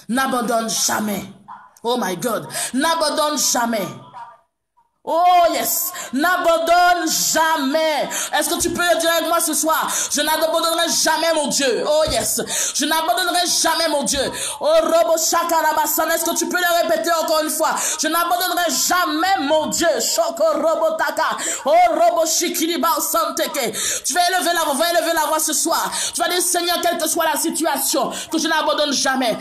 N'abandonne jamais. Oh my God. N'abandonne jamais. Oh yes, n'abandonne jamais. Est-ce que tu peux le dire avec moi ce soir? Je n'abandonnerai jamais mon Dieu. Oh yes, je n'abandonnerai jamais mon Dieu. Oh robo shakarabasana, est-ce que tu peux le répéter encore une fois? Je n'abandonnerai jamais mon Dieu. Shoko robo taka. Oh robo shikiriba santeke. Tu vas élever la voix ce soir. Tu vas dire Seigneur, quelle que soit la situation, que je n'abandonne jamais,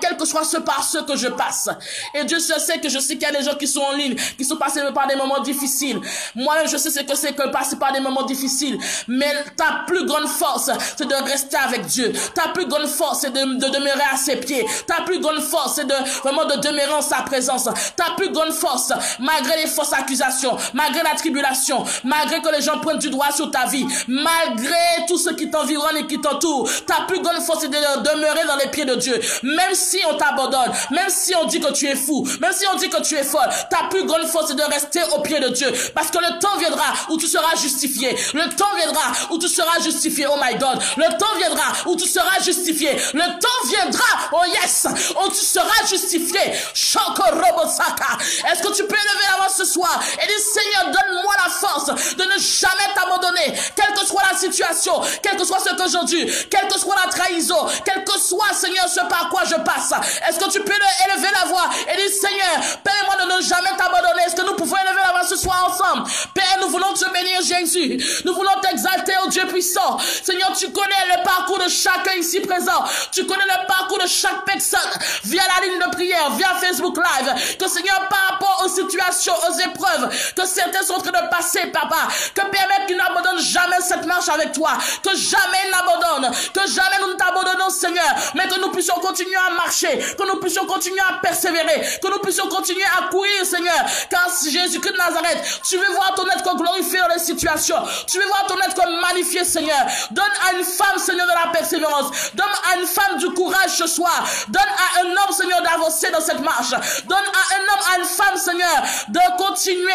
quel que soit ce par ce que je passe. Et Dieu sait qu'il y a des gens qui sont en ligne, qui sont passés par des moments difficiles. Moi-même, je sais ce que c'est que passer par des moments difficiles. Mais ta plus grande force, c'est de rester avec Dieu. Ta plus grande force, c'est de demeurer à ses pieds. Ta plus grande force, c'est vraiment de demeurer en sa présence. Ta plus grande force, malgré les fausses accusations, malgré la tribulation, malgré que les gens prennent du droit sur ta vie, malgré tout ce qui t'environne et qui t'entoure, ta plus grande force, c'est de demeurer dans les pieds de Dieu. Même si on t'abandonne, même si on dit que tu es fou, même si on dit que tu es folle, ta plus grande force, c'est de rester au pied de Dieu. Parce que le temps viendra où tu seras justifié. Le temps viendra où tu seras justifié. Oh my God. Le temps viendra où tu seras justifié. Le temps viendra, oh yes, où tu seras justifié. Shoko robo saka. Est-ce que tu peux élever la voix ce soir et dire Seigneur, donne-moi la force de ne jamais t'abandonner. Quelle que soit la situation, quel que soit ce que j'endure, quelle que soit la trahison, quel que soit, Seigneur, ce par quoi je passe. Est-ce que tu peux élever la voix et dire Seigneur, permets-moi de ne jamais t'abandonner. Est-ce que nous pouvons élever la voix ce soir ensemble? Père, nous voulons te bénir, Jésus. Nous voulons t'exalter, oh Dieu puissant. Seigneur, tu connais le parcours de chacun ici présent. Tu connais le parcours de chaque personne via la ligne de prière, via Facebook Live. Que Seigneur, par rapport aux situations, aux épreuves que certains sont en train de passer, Papa, que permette qu'ils n'abandonnent jamais cette marche avec toi. Que jamais ils n'abandonnent. Que jamais nous ne t'abandonnons, Seigneur. Mais que nous puissions continuer à marcher. Que nous puissions continuer à persévérer. Que nous puissions continuer à courir, Seigneur. Car Jésus-Christ de Nazareth, tu veux voir ton être glorifié dans les situations. Tu veux voir ton être magnifié, Seigneur. Donne à une femme, Seigneur, de la persévérance. Donne à une femme du courage ce soir. Donne à un homme, Seigneur, d'avancer dans cette marche. Donne à un homme, à une femme, Seigneur, de continuer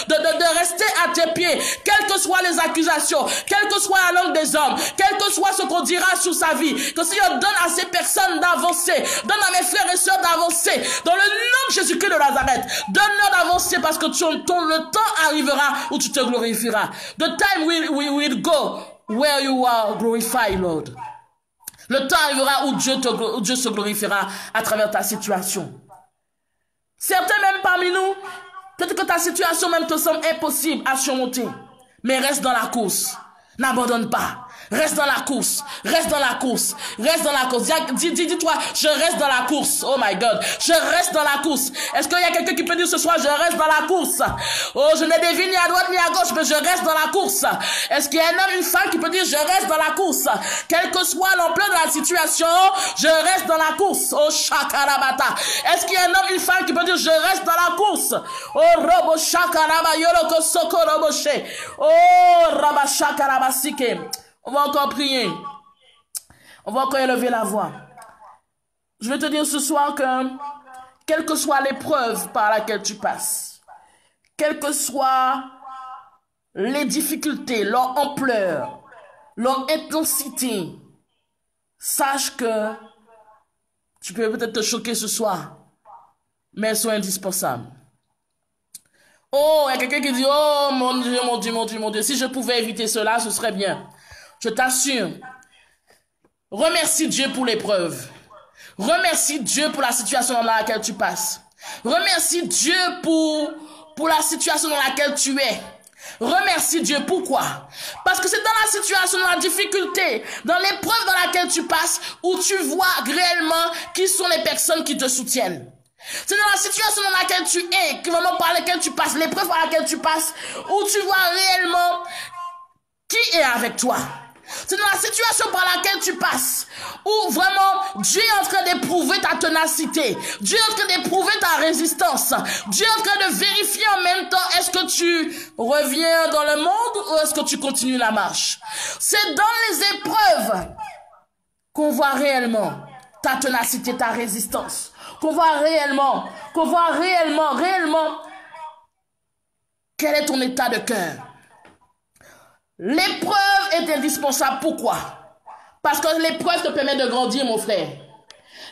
de rester à tes pieds. Quelles que soient les accusations, quelle que soit la langue des hommes, quel que soit ce qu'on dira sur sa vie, que Seigneur donne à ces personnes d'avancer. Donne à mes frères et sœurs d'avancer. Dans le nom de Jésus-Christ de Nazareth. Donne-leur d'avancer parce que le temps arrivera où tu te glorifieras. The time will go where you are glorified, Lord. Le temps arrivera où Dieu se glorifiera à travers ta situation. Certains même parmi nous, peut-être que ta situation même te semble impossible à surmonter. Mais reste dans la course. N'abandonne pas. Reste dans la course. Reste dans la course. Reste dans la course. Dis-toi, je reste dans la course. Oh my God. Je reste dans la course. Est-ce qu'il y a quelqu'un qui peut dire ce soir, je reste dans la course? Oh, je ne dévie ni à droite ni à gauche, mais je reste dans la course. Est-ce qu'il y a un homme, une femme qui peut dire, je reste dans la course? Quelle que soit l'ampleur de la situation, je reste dans la course. Oh, shakarabata. Est-ce qu'il y a un homme, une femme qui peut dire, je reste dans la course? Oh, robo shakaraba yoroko soko roboshe. Oh, raba shakarabasike. On va encore prier. On va encore élever la voix. Je vais te dire ce soir que, quelle que soit l'épreuve par laquelle tu passes, quelles que soient les difficultés, leur ampleur, leur intensité, sache que tu peux peut-être te choquer ce soir, mais elles sont indispensables. Oh, il y a quelqu'un qui dit, oh mon Dieu, mon Dieu, mon Dieu, mon Dieu, si je pouvais éviter cela, ce serait bien. Je t'assure, remercie Dieu pour l'épreuve. Remercie Dieu pour la situation dans laquelle tu passes. Remercie Dieu pour la situation dans laquelle tu es. Remercie Dieu. Pourquoi? Parce que c'est dans la situation, dans la difficulté, dans l'épreuve dans laquelle tu passes, où tu vois réellement qui sont les personnes qui te soutiennent. C'est dans la situation dans laquelle tu es, vraiment par laquelle tu passes, l'épreuve par laquelle tu passes, où tu vois réellement qui est avec toi. C'est dans la situation par laquelle tu passes, où vraiment Dieu est en train d'éprouver ta ténacité, Dieu est en train d'éprouver ta résistance, Dieu est en train de vérifier en même temps, est-ce que tu reviens dans le monde ou est-ce que tu continues la marche? C'est dans les épreuves qu'on voit réellement ta ténacité, ta résistance, qu'on voit réellement, quel est ton état de cœur. L'épreuve est indispensable. Pourquoi? Parce que l'épreuve te permet de grandir, mon frère.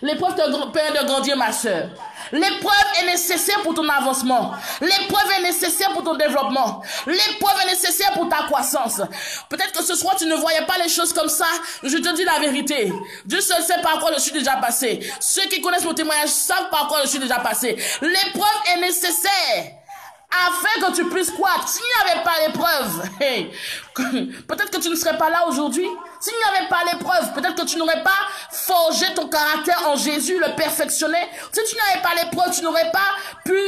L'épreuve te permet de grandir, ma soeur. L'épreuve est nécessaire pour ton avancement. L'épreuve est nécessaire pour ton développement. L'épreuve est nécessaire pour ta croissance. Peut-être que ce soir, tu ne voyais pas les choses comme ça. Je te dis la vérité. Dieu seul sait par quoi je suis déjà passé. Ceux qui connaissent mon témoignage savent par quoi je suis déjà passé. L'épreuve est nécessaire afin que tu puisses croître. S'il n'y avait pas l'épreuve, peut-être que tu ne serais pas là aujourd'hui. S'il n'y avait pas l'épreuve, peut-être que tu n'aurais pas forgé ton caractère en Jésus, le perfectionner. Si tu n'avais pas l'épreuve, tu n'aurais pas pu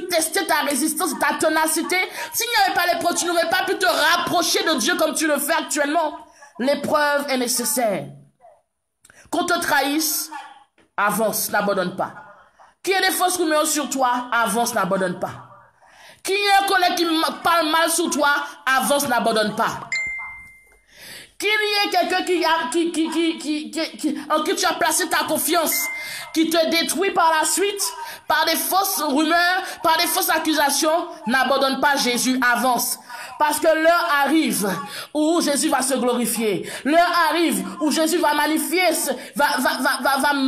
tester ta résistance, ta ténacité. S'il n'y avait pas l'épreuve, tu n'aurais pas pu te rapprocher de Dieu comme tu le fais actuellement. L'épreuve est nécessaire. Qu'on te trahisse, avance, n'abandonne pas. Qu'il y ait des fausses rumeurs sur toi, avance, n'abandonne pas. Qu'il y ait un collègue qui parle mal sur toi, avance, n'abandonne pas. Qu'il y ait quelqu'un en qui tu as placé ta confiance, qui te détruit par la suite, par des fausses rumeurs, par des fausses accusations, n'abandonne pas Jésus, avance. Parce que l'heure arrive où Jésus va se glorifier. L'heure arrive où Jésus va magnifier, va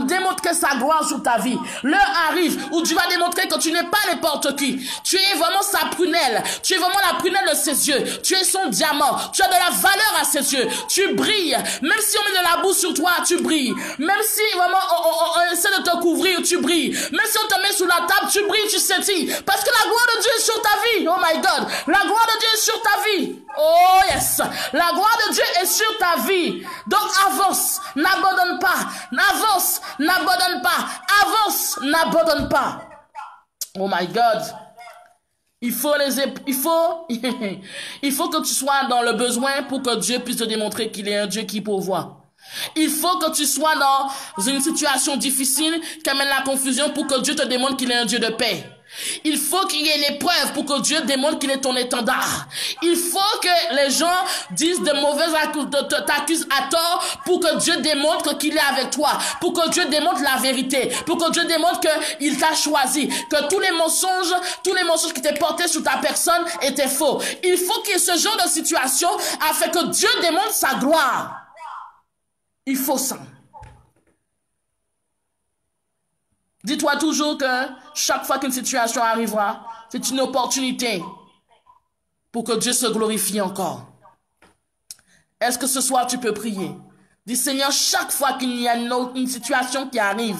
démontrer sa gloire sur ta vie. L'heure arrive où tu vas démontrer que tu n'es pas n'importe qui. Tu es vraiment sa prunelle. Tu es vraiment la prunelle de ses yeux. Tu es son diamant. Tu as de la valeur à ses yeux. Tu brilles. Même si on met de la boue sur toi, tu brilles. Même si vraiment on essaie de te couvrir, tu brilles. Même si on te met sous la table, tu brilles, tu scintilles. Parce que la gloire de Dieu est sur ta vie. Oh my God. La gloire de Dieu est sur ta vie. Oh yes. La gloire de Dieu est sur ta vie. Donc avance, n'abandonne pas. Avance, n'abandonne pas. Avance, n'abandonne pas. Oh my God. Il faut que tu sois dans le besoin pour que Dieu puisse te démontrer qu'il est un Dieu qui pourvoit. Il faut que tu sois dans une situation difficile qui amène la confusion pour que Dieu te démontre qu'il est un Dieu de paix. Il faut qu'il y ait une épreuve pour que Dieu démontre qu'il est ton étendard. Il faut que les gens disent de mauvaises t'accusent à tort pour que Dieu démontre qu'il est avec toi, pour que Dieu démontre la vérité, pour que Dieu démontre qu'il t'a choisi, que tous les mensonges qui étaient portés sur ta personne étaient faux. Il faut qu'il y ait ce genre de situation afin que Dieu démontre sa gloire. Il faut ça. Dis-toi toujours que chaque fois qu'une situation arrivera, c'est une opportunité pour que Dieu se glorifie encore. Est-ce que ce soir tu peux prier? Dis Seigneur, chaque fois qu'il y a une situation qui arrive,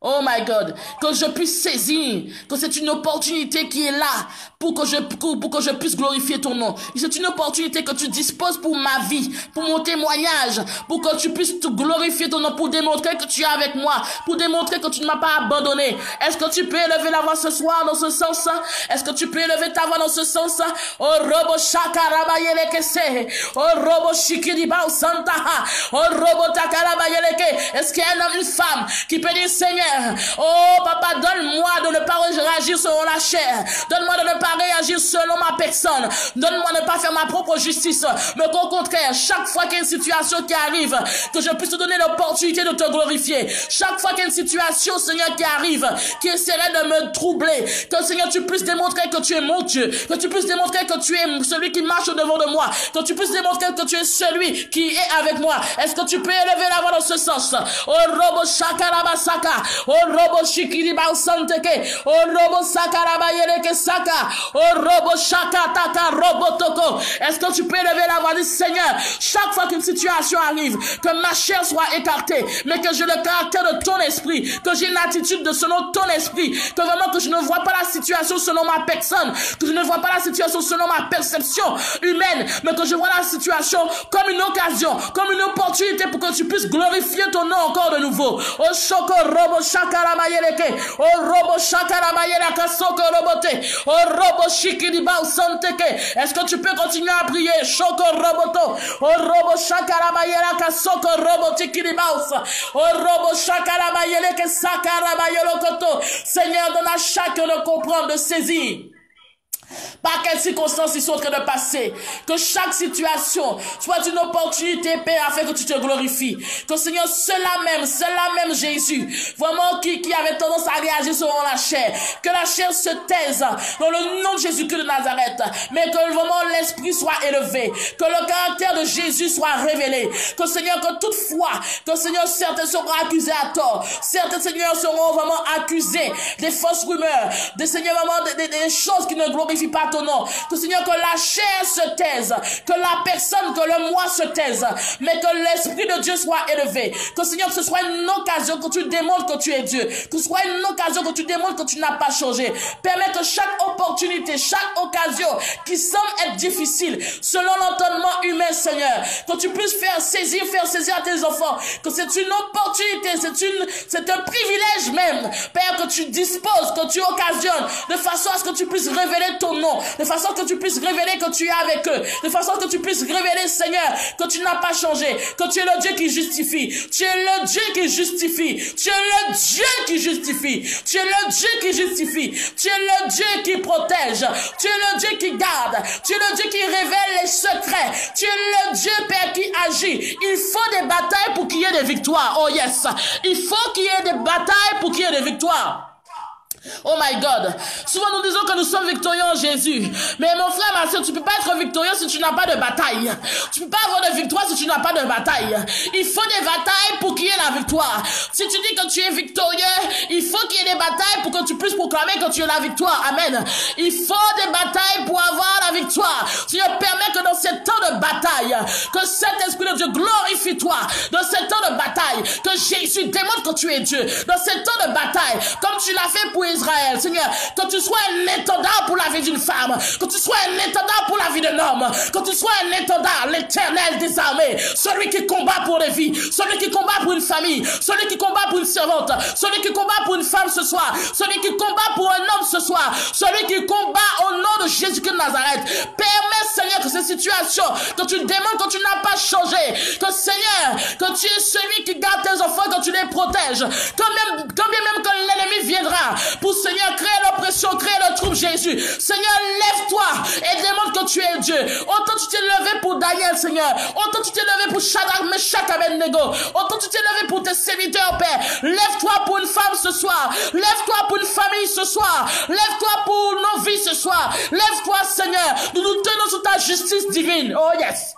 oh my God, que je puisse saisir que c'est une opportunité qui est là pour que je puisse glorifier ton nom. C'est une opportunité que tu disposes pour ma vie, pour mon témoignage, pour que tu puisses te glorifier ton nom, pour démontrer que tu es avec moi, pour démontrer que tu ne m'as pas abandonné. Est-ce que tu peux élever la voix ce soir dans ce sens? Est-ce que tu peux élever ta voix dans ce sens? Oh robo shakarabayeleke se, oh robo shikiriba santaha, oh robo takarabayeleke. Est-ce qu'il y a un homme, une femme qui peut dire Seigneur, oh papa, donne-moi de ne pas réagir selon la chair. Donne-moi de ne pas réagir selon ma personne. Donne-moi de ne pas faire ma propre justice. Mais qu'au contraire, chaque fois qu'il y a une situation qui arrive, que je puisse te donner l'opportunité de te glorifier. Chaque fois qu'il y a une situation, Seigneur, qui arrive, qui essaierait de me troubler, que Seigneur, tu puisses démontrer que tu es mon Dieu. Que tu puisses démontrer que tu es celui qui marche au devant de moi. Que tu puisses démontrer que tu es celui qui est avec moi. Est-ce que tu peux élever la voix dans ce sens? Oh robo shakarabasaka. Oh robo shikiriba santeke, oh robo sakarabayeleke saka, oh robo shakataka robo toko. Est-ce que tu peux lever la voix du Seigneur? Chaque fois qu'une situation arrive, que ma chair soit écartée, mais que j'ai le caractère de ton esprit, que j'ai une attitude de selon ton esprit, que vraiment que je ne vois pas la situation selon ma personne, que je ne vois pas la situation selon ma perception humaine, mais que je vois la situation comme une occasion, comme une opportunité pour que tu puisses glorifier ton nom encore de nouveau. Oh shoko robo shakara mayeleke. Oh robo shakara mayelaka soko robote. Oh robo shikiriba santeke. Est-ce que tu peux continuer à prier? Shoko roboto. Oh robo shakara mayelaka soko robote kiribaus. Oh robo shakara mayeleke sakara mayelokoto. Seigneur, donne à chacun de comprendre, de saisir par quelles circonstances ils sont en train de passer. Que chaque situation soit une opportunité, Père, afin que tu te glorifies. Que Seigneur, cela même Jésus, vraiment qui avait tendance à réagir selon la chair, que la chair se taise dans le nom de Jésus-Christ de Nazareth, mais que vraiment l'esprit soit élevé, que le caractère de Jésus soit révélé, que Seigneur, que toutefois, que Seigneur, certains seront accusés à tort, certains Seigneur seront vraiment accusés des fausses rumeurs, des Seigneur vraiment des choses qui ne glorifient pas ton nom. Que Seigneur, que la chair se taise, que la personne, que le moi se taise, mais que l'Esprit de Dieu soit élevé. Que Seigneur, que ce soit une occasion que tu démontres que tu es Dieu, que ce soit une occasion que tu démontres que tu n'as pas changé. Permets que chaque opportunité, chaque occasion qui semble être difficile, selon l'entendement humain, Seigneur, que tu puisses faire saisir à tes enfants, que c'est une opportunité, c'est un privilège même, Père, que tu disposes, que tu occasionnes, de façon à ce que tu puisses révéler ton nom, de façon que tu puisses révéler que tu es avec eux, de façon que tu puisses révéler, Seigneur, que tu n'as pas changé, que tu es le Dieu qui justifie, tu es le Dieu qui justifie, tu es le Dieu qui justifie, tu es le Dieu qui justifie, tu es le Dieu qui protège, tu es le Dieu qui garde, tu es le Dieu qui révèle les secrets, tu es le Dieu, Père, qui agit. Il faut des batailles pour qu'il y ait des victoires. Oh yes, il faut qu'il y ait des batailles pour qu'il y ait des victoires. Oh my God. Souvent nous disons que nous sommes victorieux en Jésus. Mais mon frère, ma soeur, tu peux pas être victorieux si tu n'as pas de bataille. Tu peux pas avoir de victoire si tu n'as pas de bataille. Il faut des batailles pour qu'il y ait la victoire. Si tu dis que tu es victorieux, il faut qu'il y ait des batailles pour que tu puisses proclamer que tu es la victoire. Amen. Il faut des batailles pour avoir la victoire. Seigneur, permets que dans ce temps de bataille, que cet Esprit de Dieu glorifie toi. Dans ce temps de bataille, que Jésus démontre que tu es Dieu. Dans ce temps de bataille, comme tu l'as fait pour Israël, Seigneur, que tu sois un étendard pour la vie d'une femme, que tu sois un étendard pour la vie d'un homme, que tu sois un étendard, l'Éternel des armées, celui qui combat pour les vies, celui qui combat pour une famille, celui qui combat pour une servante, celui qui combat pour une femme ce soir, celui qui combat pour un homme ce soir, celui qui combat au nom de Jésus-Christ de Nazareth. Permets, Seigneur, que ces situations, que tu démontres que tu n'as pas changé, que Seigneur, que tu es celui qui garde tes enfants, que tu les protèges, quand bien même que l'ennemi viendra pour, Seigneur, créer l'oppression, créer le trouble, Jésus. Seigneur, lève-toi et démontre que tu es Dieu. Autant tu t'es levé pour Daniel, Seigneur. Autant tu t'es levé pour Shadrach, Meshach, Abednego. Autant tu t'es levé pour tes serviteurs, Père. Lève-toi pour une femme ce soir. Lève-toi pour une famille ce soir. Lève-toi pour nos vies ce soir. Lève-toi, Seigneur. Nous nous tenons sous ta justice divine. Oh yes.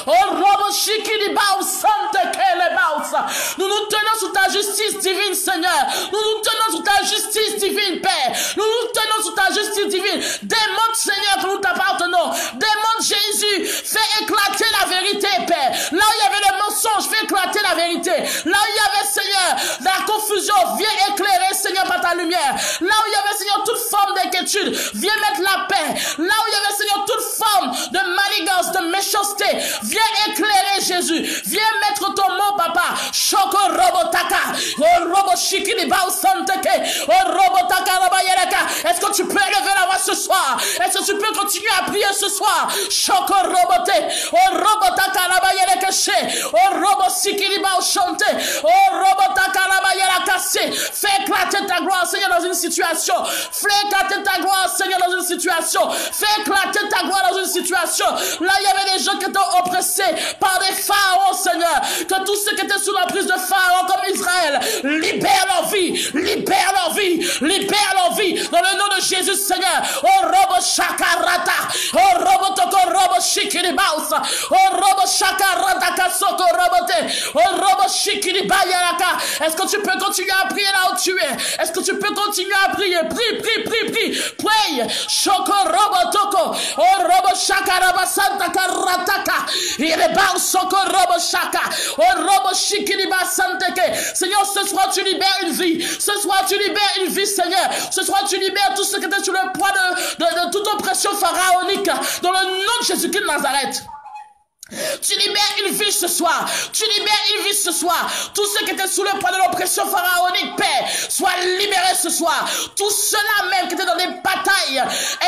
Oh robo shikiri baus sante kele baus. Nous nous tenons sous ta justice divine, Seigneur. Nous nous tenons sous ta justice divine, Père. Nous nous tenons sous ta justice divine. Démontre, Seigneur, que nous t'appartenons. Démontre, Jésus. Fais éclater la vérité, Père. Là où il y avait le mensonge, fais éclater la vérité. Là où il y avait, Seigneur, la confusion, viens éclairer, Seigneur, par ta lumière. Là où il y avait, Seigneur, toute forme d'inquiétude, viens mettre la paix. Là où il y avait, Seigneur, toute forme de manigance, de méchanceté, viens éclairer, Jésus. Viens mettre ton mot, Papa. Shoko robotaka. Oh robo shikini bao santeke. Oh robotaka rabayereka. Est-ce que tu peux élever la voix ce soir? Est-ce que tu peux continuer à prier ce soir? Shoko robote. Oh robotaka rabayereka she. Oh robo shikini bao chante. Oh robotaka rabayereka she. Fais éclater ta gloire, Seigneur, dans une situation. Fais éclater ta gloire, Seigneur, dans une situation. Fais éclater ta gloire dans une situation. Là, il y avait des gens qui étaient oppressés par des pharaons, Seigneur. Que tous ceux qui étaient sous l'emprise de pharaons comme Israël libèrent leur vie, libèrent leur vie, libèrent leur vie dans le nom de Jésus, Seigneur. Oh robo shakarata, oh robo toko robo shikiribaus, oh robo shakarata kasoko robote, oh robo shikiribayaraka. Est-ce que tu peux continuer à prier là où tu es? Est-ce que tu peux continuer à prier? Prie. Prie. Shoko robo toko, oh robo shakaraba santa karataka. Seigneur, ce soir tu libères une vie. Ce soir tu libères une vie, Seigneur. Ce soir tu libères tout ce qui était sous le poids de toute oppression pharaonique. Dans le nom de Jésus-Christ de Nazareth. Tu libères une vie ce soir. Tu libères une vie ce soir. Tous ceux qui étaient sous le poids de l'oppression pharaonique, Père, soient libérés ce soir. Tous ceux-là même qui étaient dans des batailles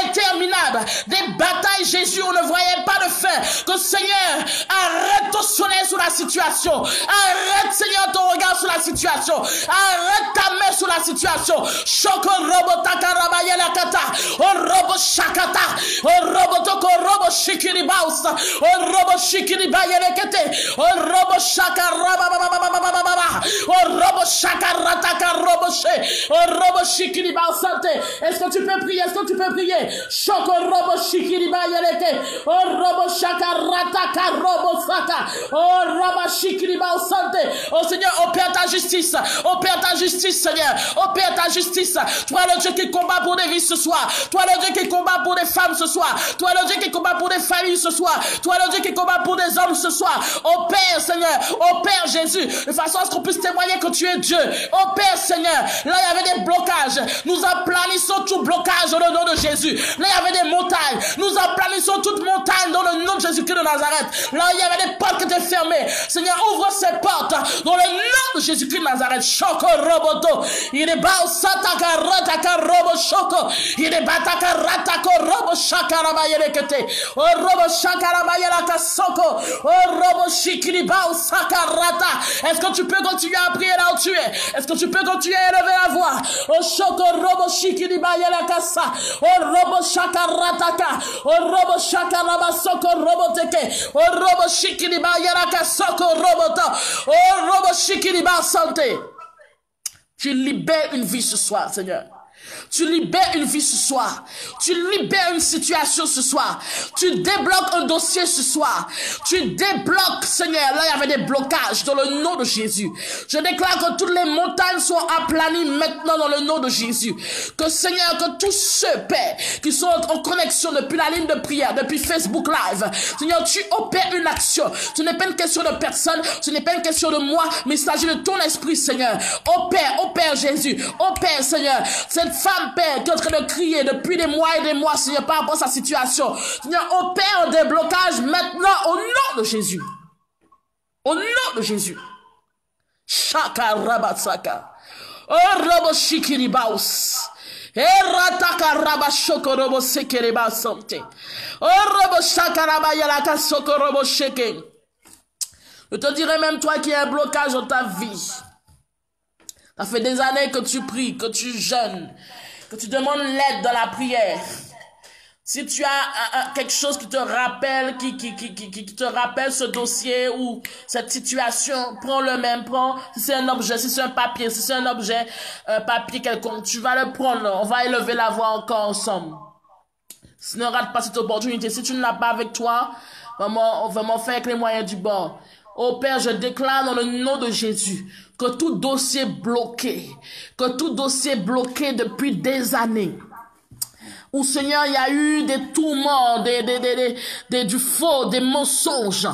interminables, des batailles, Jésus, on ne voyait pas de fin. Que Seigneur, arrête ton soleil sur la situation. Arrête, Seigneur, ton regard sur la situation. Arrête ta main sur la situation. Shoko robo takarabaya la kata. O robo shakata. O robo toko robo shikiri baus. O robo shikiri bayelekete. O robo shakaraba baba. O robo shakarataka robo she. O robo shikiri bausante. Est-ce que tu peux prier? Est-ce que tu peux prier? Shoko robo shikiri bayeleke. O robo shakarataka robo saka. O robo shikiri bausante. Oh Seigneur, opère ta justice. Opère ta justice, Seigneur. Opère ta justice. Toi le Dieu qui combat pour des vies ce soir. Toi le Dieu qui combat pour des femmes ce soir. Toi le Dieu qui combat pour des familles ce soir. Toi le Dieu qui combat pour des hommes ce soir. Opère, Seigneur. Opère, Jésus. De façon à ce qu'on puisse témoigner que tu es Dieu. Opère, Seigneur. Là, il y avait des blocages. Nous aplanissons tout blocage dans le nom de Jésus. Là, il y avait des montagnes. Nous aplanissons toute montagne dans le nom de Jésus-Christ de Nazareth. Là, il y avait des portes qui étaient fermées. Seigneur, ouvre ces portes dans le nom de Jésus-Christ de Nazareth. Shoko roboto. Il est bao sataka rataka robo shoko. Il est bataka ratako robo shakarabayelekete. O robo shakarabayelaka soko. O robo shikiri bao sakarata. Est-ce que tu peux continuer à prier là où tu es? Est-ce que tu peux continuer à élever la voix? O shoko robo shikiri bayelaka sa. O robo shakarataka. O robo shakaraba soko robo teke. O robo shikiri bayelaka soko roboto. O robo shikiri ba santé. Tu libères une vie ce soir, Seigneur. Tu libères une vie ce soir. Tu libères une situation ce soir. Tu débloques un dossier ce soir. Tu débloques, Seigneur. Là, il y avait des blocages dans le nom de Jésus. Je déclare que toutes les montagnes soient aplanies maintenant dans le nom de Jésus. Que, Seigneur, que tous ceux, Père, qui sont en connexion depuis la ligne de prière, depuis Facebook Live, Seigneur, tu opères une action. Ce n'est pas une question de personne, ce n'est pas une question de moi, mais il s'agit de ton esprit, Seigneur. Opère Jésus. Opère, Seigneur. Cette femme, Père, qui est en train de crier depuis des mois et des mois, Seigneur, par rapport à sa situation. Seigneur, opère un déblocage maintenant au nom de Jésus. Au nom de Jésus. Shaka rabatsaka. Oh, robo shikiribaus. Erataka raba shoko robo sekeriba sante. Oh, robo shaka raba yalaka soko robo sheke. Je te dirais même toi qui as un blocage dans ta vie. Ça fait des années que tu pries, que tu jeûnes, que tu demandes l'aide dans la prière. Si tu as quelque chose qui te rappelle, qui te rappelle ce dossier ou cette situation, prends-le même, si c'est un objet, si c'est un papier, si c'est un objet, papier quelconque, tu vas le prendre, on va élever la voix encore ensemble. Ne rate pas cette opportunité. Si tu ne l'as pas avec toi, vraiment fais avec les moyens du bord. Oh Père, je déclare dans le nom de Jésus que tout dossier bloqué depuis des années, où Seigneur, il y a eu des tourments, du faux, des mensonges.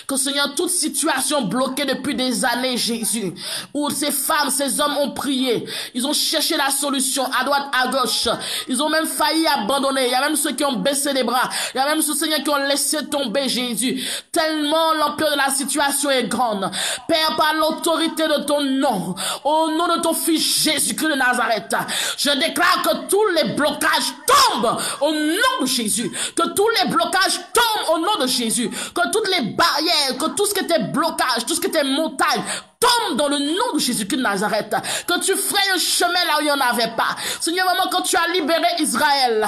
Que Seigneur, toute situation bloquée depuis des années, Jésus, où ces femmes, ces hommes ont prié, ils ont cherché la solution à droite, à gauche. Ils ont même failli abandonner. Il y a même ceux qui ont baissé les bras. Il y a même ceux, Seigneur, qui ont laissé tomber Jésus. Tellement l'ampleur de la situation est grande. Père, par l'autorité de ton nom, au nom de ton Fils Jésus-Christ de Nazareth, je déclare que tous les blocages tombent au nom de Jésus, que tous les blocages tombent au nom de Jésus, que toutes les barrières, que tout ce qui était blocage, tout ce qui était montagne, tombe dans le nom de Jésus-Christ de Nazareth, que tu frayes un chemin là où il n'y en avait pas. Seigneur, vraiment, quand tu as libéré Israël,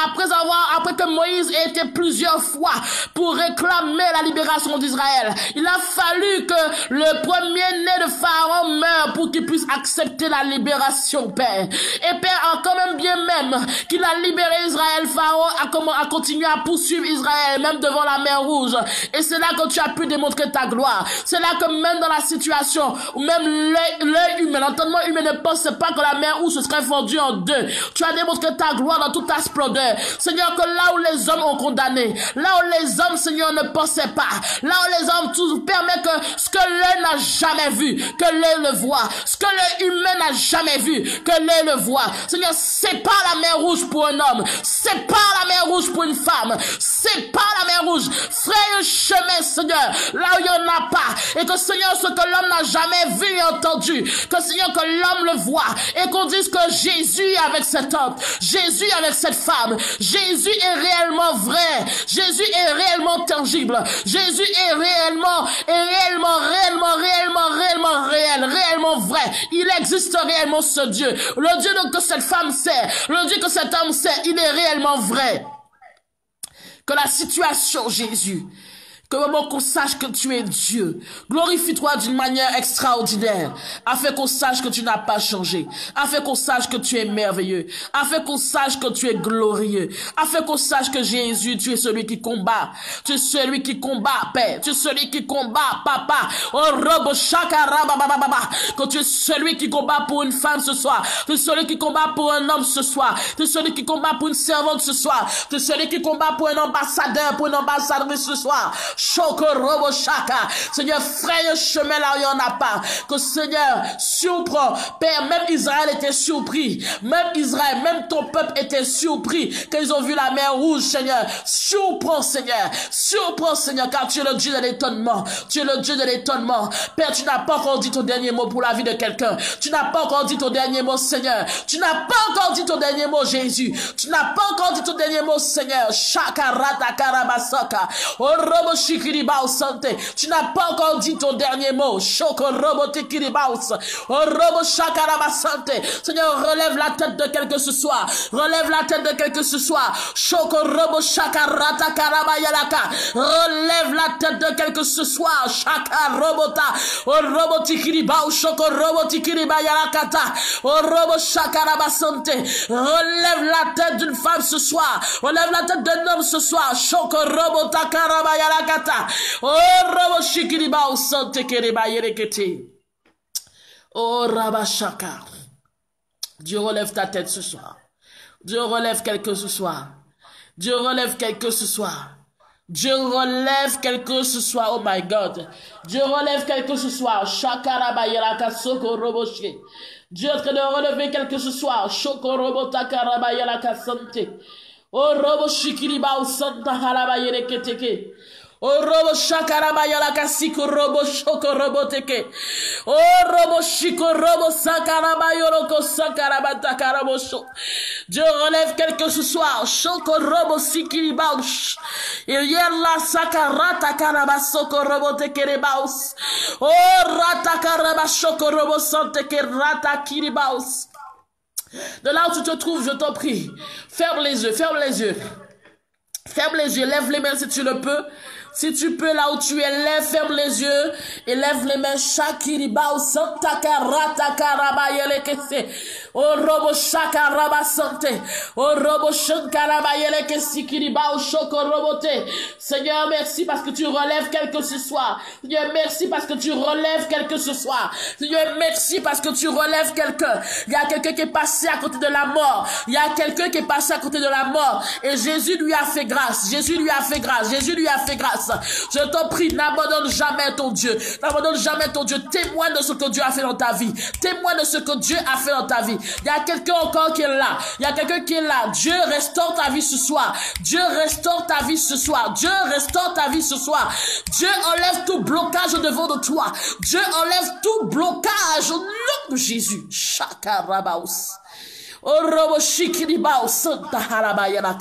après que Moïse ait été plusieurs fois pour réclamer la libération d'Israël, il a fallu que le premier-né de Pharaon meure pour qu'il puisse accepter la libération, Père. Et Père, quand même bien même qu'il a libéré Israël, Pharaon a continué à poursuivre Israël, même devant la mer Rouge. Et c'est là que tu as pu démontrer ta gloire. C'est là que même dans la situation situation, ou même l'œil humain, l'entendement humain ne pense pas que la mer Rouge se serait fondue en deux. Tu as démontré ta gloire dans toute ta splendeur. Seigneur, que là où les hommes ont condamné, là où les hommes, Seigneur, ne pensaient pas, là où les hommes, tout permet que ce que l'œil n'a jamais vu, que l'œil le voit, ce que l'œil humain n'a jamais vu, que l'œil le voit. Seigneur, c'est pas la mer Rouge pour un homme, c'est pas la mer Rouge pour une femme, c'est pas la mer Rouge. Frère, un chemin, Seigneur, là où il n'y en a pas, et que Seigneur, ce que l'homme n'a jamais vu et entendu, que Seigneur, que l'homme le voit, et qu'on dise que Jésus est avec cet homme, Jésus est avec cette femme, Jésus est réellement vrai, Jésus est réellement tangible, Jésus est réellement réellement vrai. Il existe réellement ce Dieu. Le Dieu que cette femme sait, le Dieu que cet homme sait, il est réellement vrai. Que la situation, Jésus, que vraiment qu'on sache que tu es Dieu. Glorifie-toi d'une manière extraordinaire, afin qu'on sache que tu n'as pas changé, afin qu'on sache que tu es merveilleux, afin qu'on sache que tu es glorieux, afin qu'on sache que Jésus, tu es celui qui combat, tu es celui qui combat, Père, tu es celui qui combat, Papa, oh robo chakarabababa, que tu es celui qui combat pour une femme ce soir, tu es celui qui combat pour un homme ce soir, tu es celui qui combat pour une servante ce soir, tu es celui qui combat pour un ambassadeur, pour une ambassadrice ce soir. Chokorobo Shaka. Seigneur, frère, chemin là où il n'y en a pas. Que Seigneur, surprend. Père, même Israël était surpris. Même Israël, même ton peuple était surpris. Quand ils ont vu la mer Rouge, Seigneur. Surprends, Seigneur. Surprends, Seigneur, car tu es le Dieu de l'étonnement. Tu es le Dieu de l'étonnement. Père, tu n'as pas encore dit ton dernier mot pour la vie de quelqu'un. Tu n'as pas encore dit ton dernier mot, Seigneur. Tu n'as pas encore dit ton dernier mot, Jésus. Tu n'as pas encore dit ton dernier mot, Seigneur. Shaka rata karabasaka. Orobo tu n'as pas encore dit ton dernier mot. Seigneur, relève la tête de quel que ce soit. Relève la tête de quel que ce soit. Relève la tête de quel que ce soit. Relève la tête d'une femme ce soir. Relève la tête d'un homme ce soir. Oh Rabo Shikiriba au Sante Kereba Yerekete. Oh Rabashaka. Dieu relève ta tête ce soir. Dieu relève quelque ce soir. Dieu relève quelque ce soir. Dieu relève quelque ce soir. Oh my God. Dieu relève quelque ce soir. Shakaraba Yeraka Soko Roboche. Dieu est en train de relever quelque ce soir. Shoko Robota Karaba Yeraka Sante. Oh Robo Shikiriba au Santa Haraba Yerekete. Oh robo shakaraba yala kasiko robo shoko robo teke. Oh robo shiko robo sakaraba yoroko sakaraba takarabo sho. Dieu relève quelque ce soir. Shoko robo sikiribaus. Il y a la sakarata karaba soko robo teke rebaus. Oh rata karaba shoko robo santeke rata kiribaus. De là où tu te trouves, je t'en prie. Ferme les yeux, ferme les yeux. Ferme les yeux, lève les mains si tu le peux. Si tu peux, là où tu es, lève, ferme les yeux et lève les mains. Shakiriba ou Santa Karata Karaba Yelekese. O robo shakaraba sante. O robo shankaraba yelekese kiriba ou shoko robote. Seigneur, merci parce que tu relèves quelque ce soir. Seigneur, merci parce que tu relèves quelque ce soir. Seigneur, merci parce que tu relèves quelqu'un. Il y a quelqu'un qui est passé à côté de la mort. Il y a quelqu'un qui est passé à côté de la mort. Et Jésus lui a fait grâce. Jésus lui a fait grâce. Jésus lui a fait grâce. Je t'en prie, n'abandonne jamais ton Dieu. N'abandonne jamais ton Dieu. Témoigne de ce que Dieu a fait dans ta vie. Témoigne de ce que Dieu a fait dans ta vie. Il y a quelqu'un encore qui est là. Il y a quelqu'un qui est là. Dieu restaure ta vie ce soir. Dieu restaure ta vie ce soir. Dieu restaure ta vie ce soir. Dieu enlève tout blocage au devant de toi. Dieu enlève tout blocage au nom de Jésus. Shakarabaus. Orobo shikiribaus. Santa harabayana.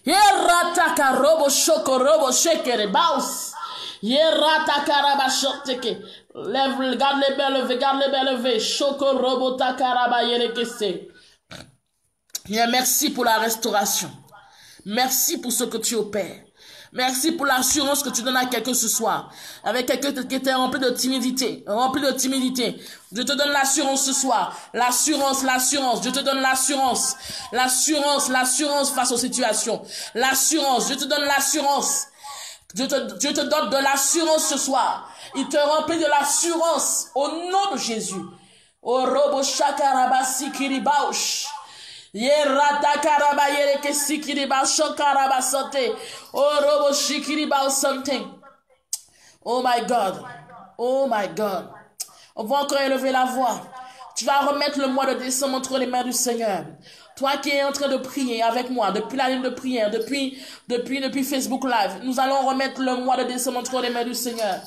Yerataka robo shoko robo shekerebaus. Yerataka rabashoteke. Lève, garde les mains levées, garde les mains levées. Shoko robo takaraba yerekese. Merci pour la restauration. Merci pour ce que tu opères. Merci pour l'assurance que tu donnes à quelqu'un ce soir. Avec quelqu'un qui était rempli de timidité. Rempli de timidité. Je te donne l'assurance ce soir. L'assurance. Je te donne l'assurance. L'assurance face aux situations. L'assurance. Je te donne l'assurance. Dieu te donne de l'assurance ce soir. Il te remplit de l'assurance au nom de Jésus. Oh, robo shakarabasi kiribaush. Yerata karaba yereke sikiriba shokaraba sante. Oh, robo shikiriba sante. Oh my God. Oh my God. On va encore élever la voix. Tu vas remettre le mois de décembre entre les mains du Seigneur. Toi qui es en train de prier avec moi, depuis la ligne de prière, depuis Facebook Live, nous allons remettre le mois de décembre entre les mains du Seigneur.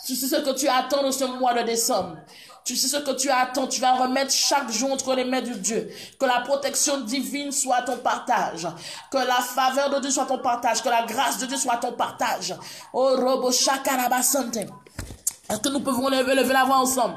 Tu sais ce que tu attends de ce mois de décembre. Tu sais ce que tu attends. Tu vas remettre chaque jour entre les mains de Dieu. Que la protection divine soit ton partage. Que la faveur de Dieu soit ton partage. Que la grâce de Dieu soit ton partage. Oh, robo shakarabasante. Est-ce que nous pouvons lever la voix ensemble?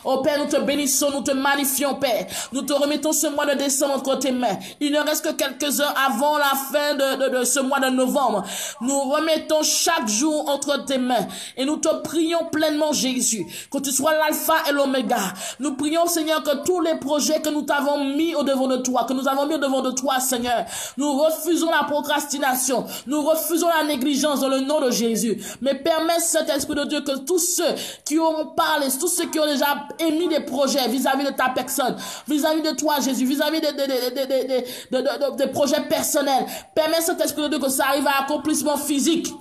Oh Père, nous te bénissons, nous te magnifions, Père. Nous te remettons ce mois de décembre entre tes mains. Il ne reste que quelques heures avant la fin de ce mois de novembre. Nous remettons chaque jour entre tes mains. Et nous te prions pleinement, Jésus, que tu sois l'alpha et l'oméga. Nous prions, Seigneur, que tous les projets que nous t'avons mis au devant de toi, que nous avons mis au devant de toi, Seigneur, nous refusons la procrastination. Nous refusons la négligence dans le nom de Jésus. Mais permets, cet Esprit de Dieu, que tous ceux qui auront parlé, tous ceux qui ont déjà émis des projets vis-à-vis de ta personne, vis-à-vis de toi, Jésus, vis-à-vis des projets personnels, permets cet Esprit de Dieu que ça arrive à accomplissement physique.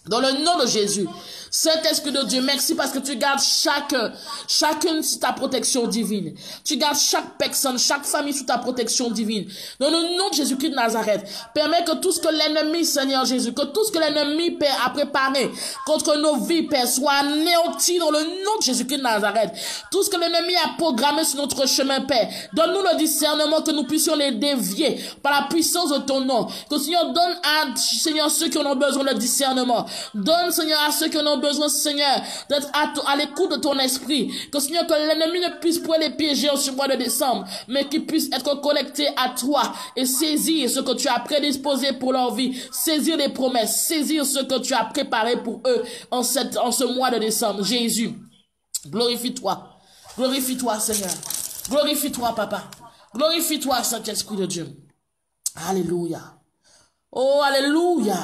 Dans le nom de Jésus. Saint-Esprit de Dieu, merci parce que tu gardes chacune sous ta protection divine. Tu gardes chaque personne, chaque famille sous ta protection divine. Dans le nom de Jésus-Christ de Nazareth, permets que tout ce que l'ennemi, Seigneur Jésus, que tout ce que l'ennemi, Père, a préparé contre nos vies, Père, soit anéanti dans le nom de Jésus-Christ de Nazareth. Tout ce que l'ennemi a programmé sur notre chemin, Père, donne-nous le discernement que nous puissions les dévier par la puissance de ton nom. Que Seigneur donne à, Seigneur, ceux qui en ont besoin de discernement. Donne, Seigneur, à ceux qui en ont besoin, Seigneur, d'être à l'écoute de ton esprit. Que, Seigneur, que l'ennemi ne puisse pas les piéger en ce mois de décembre, mais qu'ils puissent être connectés à toi et saisir ce que tu as prédisposé pour leur vie, saisir les promesses, saisir ce que tu as préparé pour eux en ce mois de décembre. Jésus, glorifie-toi. Glorifie-toi, Seigneur. Glorifie-toi, Papa. Glorifie-toi, Saint-Esprit de Dieu. Alléluia. Oh, alléluia.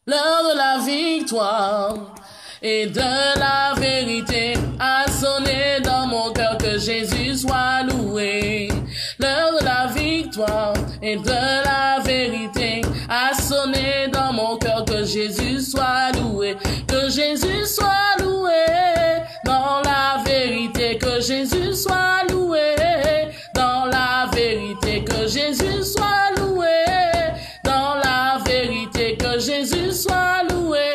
L'heure de la victoire et de la vérité a sonné dans mon cœur, que Jésus soit loué. L'heure de la victoire et de la vérité a sonné dans mon cœur, que Jésus soit loué. Que Jésus soit loué dans la vérité, que Jésus soit loué dans la vérité, que Jésus soit loué dans la vérité, que Jésus soit loué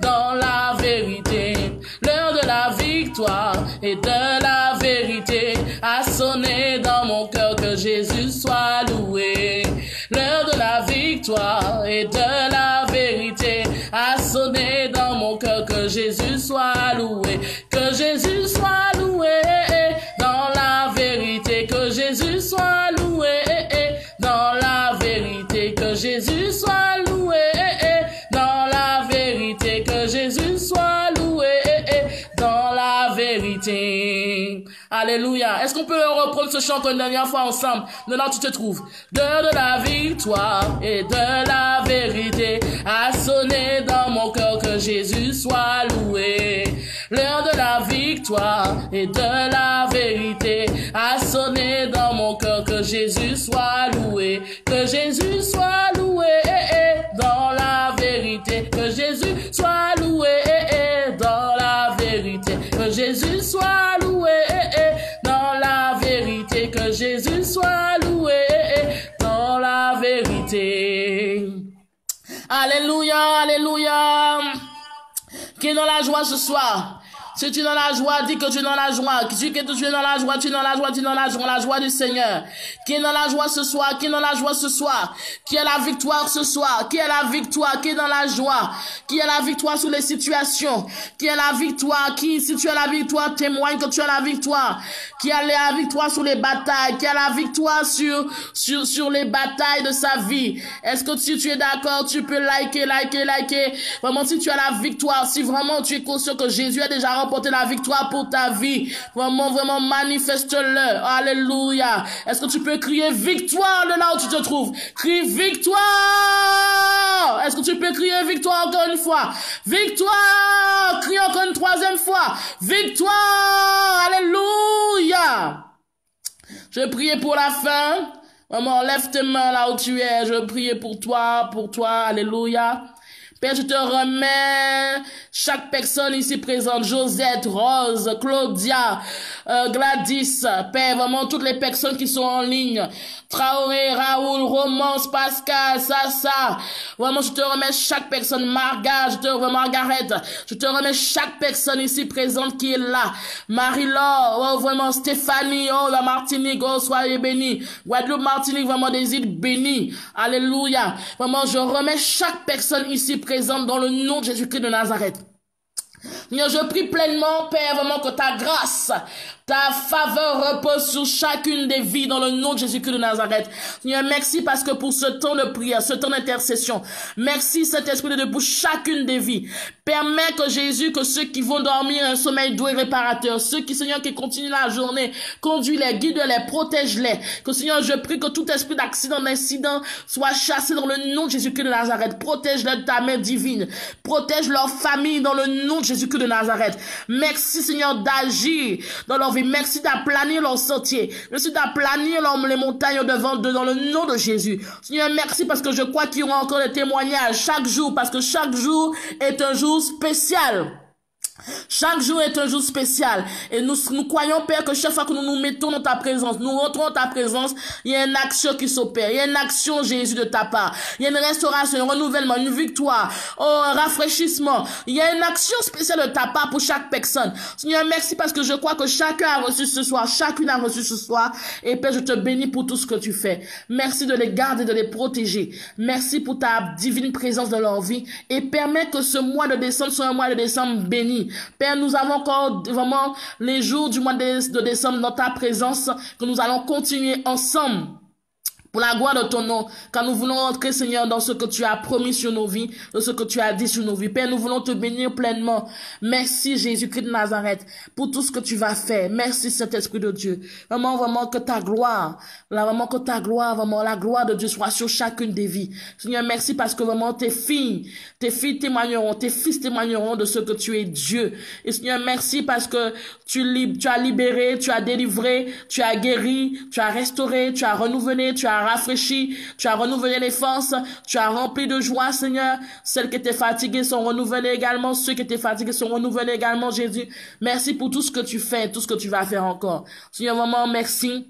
dans la vérité. L'heure de la victoire et de la vérité a sonné dans mon cœur, que Jésus soit loué. L'heure de la victoire et de la vérité a sonné dans mon cœur, que Jésus soit loué. Que Jésus soit loué dans la vérité, que Jésus soit loué dans la vérité, que Jésus soit loué dans la vérité, que Jésus soit loué dans la vérité. Alléluia. Est-ce qu'on peut reprendre ce chant une dernière fois ensemble, de là où tu te trouves? L'heure de la victoire et de la vérité a sonné dans mon cœur, que Jésus soit loué. L'heure de la victoire et de la vérité a sonné dans mon cœur, que Jésus soit loué. Que Jésus soit loué dans la vérité, que Jésus soit loué dans la vérité, que Jésus soit loué dans la vérité, que Jésus soit loué dans la vérité. Alléluia, alléluia. Qui est dans la joie ce soir? Si tu es dans la joie, dis que tu es dans la joie. Tu es dans la joie, tu es dans la joie, tu es dans la joie du Seigneur. Qui est dans la joie ce soir, qui est dans la joie ce soir. Qui a la victoire ce soir, qui a la victoire, qui est dans la joie. Qui a la victoire sur les situations. Qui a la victoire, si tu as la victoire, témoigne que tu as la victoire. Qui a la victoire sur les batailles, qui a la victoire sur les batailles de sa vie. Est-ce que si tu es d'accord, tu peux liker. Vraiment, si tu as la victoire, si vraiment tu es conscient que Jésus a déjà remporter la victoire pour ta vie. Vraiment, vraiment, manifeste-le. Alléluia. Est-ce que tu peux crier victoire de là où tu te trouves? Crie victoire! Est-ce que tu peux crier victoire encore une fois? Victoire! Crie encore une troisième fois. Victoire! Alléluia! Je priais pour la fin. Maman, lève tes mains là où tu es. Je priais pour toi. Alléluia. Père, je te remets chaque personne ici présente, Josette, Rose, Claudia, Gladys, Père, vraiment toutes les personnes qui sont en ligne, Traoré, Raoul, Romance, Pascal, Sassa, vraiment je te remets chaque personne, Margaret, je te remets chaque personne ici présente qui est là, Marie-Laure, oh vraiment Stéphanie, oh la Martinique, oh soyez bénis, Guadeloupe, Martinique, vraiment des îles bénies, alléluia, vraiment je remets chaque personne ici présente dans le nom de Jésus-Christ de Nazareth. Seigneur, je prie pleinement, Père, vraiment que ta grâce, ta faveur repose sur chacune des vies dans le nom de Jésus-Christ de Nazareth. Seigneur, merci parce que pour ce temps de prière, ce temps d'intercession, merci Saint-Esprit de Dieu pour chacune des vies. Permets que Jésus, que ceux qui vont dormir un sommeil doux et réparateur, ceux qui, Seigneur, qui continuent la journée, conduis-les, guide-les, protège-les. Que Seigneur, je prie que tout esprit d'accident, d'incident soit chassé dans le nom de Jésus-Christ de Nazareth. Protège-les de ta main divine. Protège leur famille dans le nom de Jésus-Christ de Nazareth. Merci, Seigneur, d'agir dans leur vie. Merci d'aplanir leur sentier. Merci d'aplanir les montagnes devant eux dans le nom de Jésus. Seigneur, merci parce que je crois qu'il y aura encore des témoignages chaque jour, parce que chaque jour est un jour spécial. Chaque jour est un jour spécial et nous croyons, Père, que chaque fois que nous nous mettons dans ta présence, nous rentrons dans ta présence, il y a une action qui s'opère, il y a une action, Jésus, de ta part, il y a une restauration, un renouvellement, une victoire, un rafraîchissement, il y a une action spéciale de ta part pour chaque personne. Seigneur, merci parce que je crois que chacun a reçu ce soir, chacune a reçu ce soir, et Père, je te bénis pour tout ce que tu fais. Merci de les garder, de les protéger. Merci pour ta divine présence dans leur vie et permets que ce mois de décembre soit un mois de décembre béni. Père, nous avons encore vraiment les jours du mois de décembre dans ta présence que nous allons continuer ensemble. Pour la gloire de ton nom, quand nous voulons entrer, Seigneur, dans ce que tu as promis sur nos vies, dans ce que tu as dit sur nos vies. Père, nous voulons te bénir pleinement. Merci, Jésus-Christ de Nazareth, pour tout ce que tu vas faire. Merci, Saint-Esprit de Dieu. Vraiment, vraiment, que ta gloire, vraiment, la gloire de Dieu soit sur chacune des vies. Seigneur, merci parce que vraiment, tes filles témoigneront, tes fils témoigneront de ce que tu es Dieu. Et Seigneur, merci parce que tu as libéré, tu as délivré, tu as guéri, tu as restauré, tu as renouvelé, tu as rafraîchi, tu as renouvelé les forces, tu as rempli de joie, Seigneur. Celles qui étaient fatiguées sont renouvelées également, ceux qui étaient fatigués sont renouvelés également, Jésus. Merci pour tout ce que tu fais, tout ce que tu vas faire encore. Seigneur, vraiment, merci.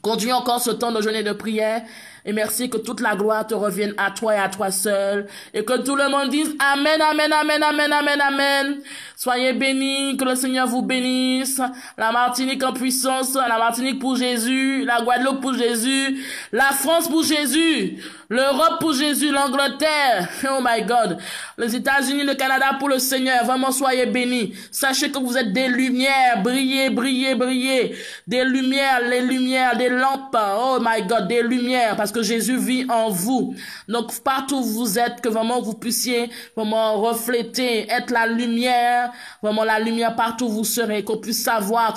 Conduis encore ce temps de jeûne et de prière. Et merci que toute la gloire te revienne à toi et à toi seul. Et que tout le monde dise Amen, Amen, Amen, Amen, Amen, Amen. Soyez bénis, que le Seigneur vous bénisse. La Martinique en puissance, la Martinique pour Jésus, la Guadeloupe pour Jésus, la France pour Jésus, l'Europe pour Jésus, l'Angleterre, oh my God, les États-Unis, le Canada pour le Seigneur. Vraiment, soyez bénis. Sachez que vous êtes des lumières, brillez, brillez, brillez. Des lumières, les lumières, des lampes, oh my God, des lumières, parce que Jésus vit en vous. Donc, partout où vous êtes, que vraiment vous puissiez vraiment refléter, être la lumière, vraiment la lumière partout où vous serez, qu'on puisse savoir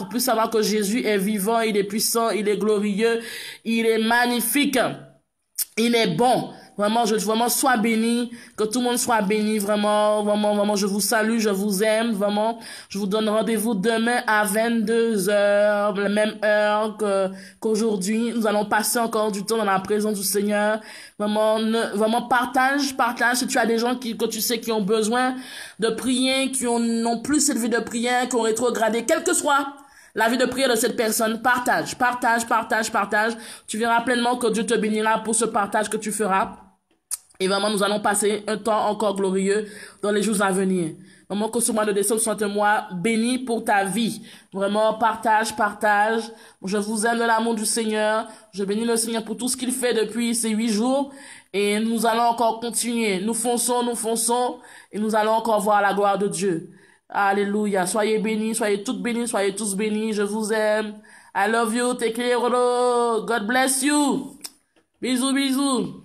que Jésus est vivant, il est puissant, il est glorieux, il est magnifique, il est bon. Vraiment, sois béni, que tout le monde soit béni, vraiment, je vous salue, je vous aime, vraiment. Je vous donne rendez-vous demain à 22h, la même heure qu'aujourd'hui. Nous allons passer encore du temps dans la présence du Seigneur. Vraiment, partage, si tu as des gens que tu sais qui ont besoin de prier, n'ont plus cette vie de prière, qui ont rétrogradé, quel que soit la vie de prière de cette personne, partage. Tu verras pleinement que Dieu te bénira pour ce partage que tu feras. Et vraiment, nous allons passer un temps encore glorieux dans les jours à venir. Vraiment, que ce mois de décembre soit un mois béni pour ta vie. Vraiment, partage. Je vous aime de l'amour du Seigneur. Je bénis le Seigneur pour tout ce qu'il fait depuis ces 8 jours. Et nous allons encore continuer. Nous fonçons. Et nous allons encore voir la gloire de Dieu. Alléluia. Soyez bénis, soyez toutes bénies, soyez tous bénis. Je vous aime. I love you. Take care. God bless you. Bisous.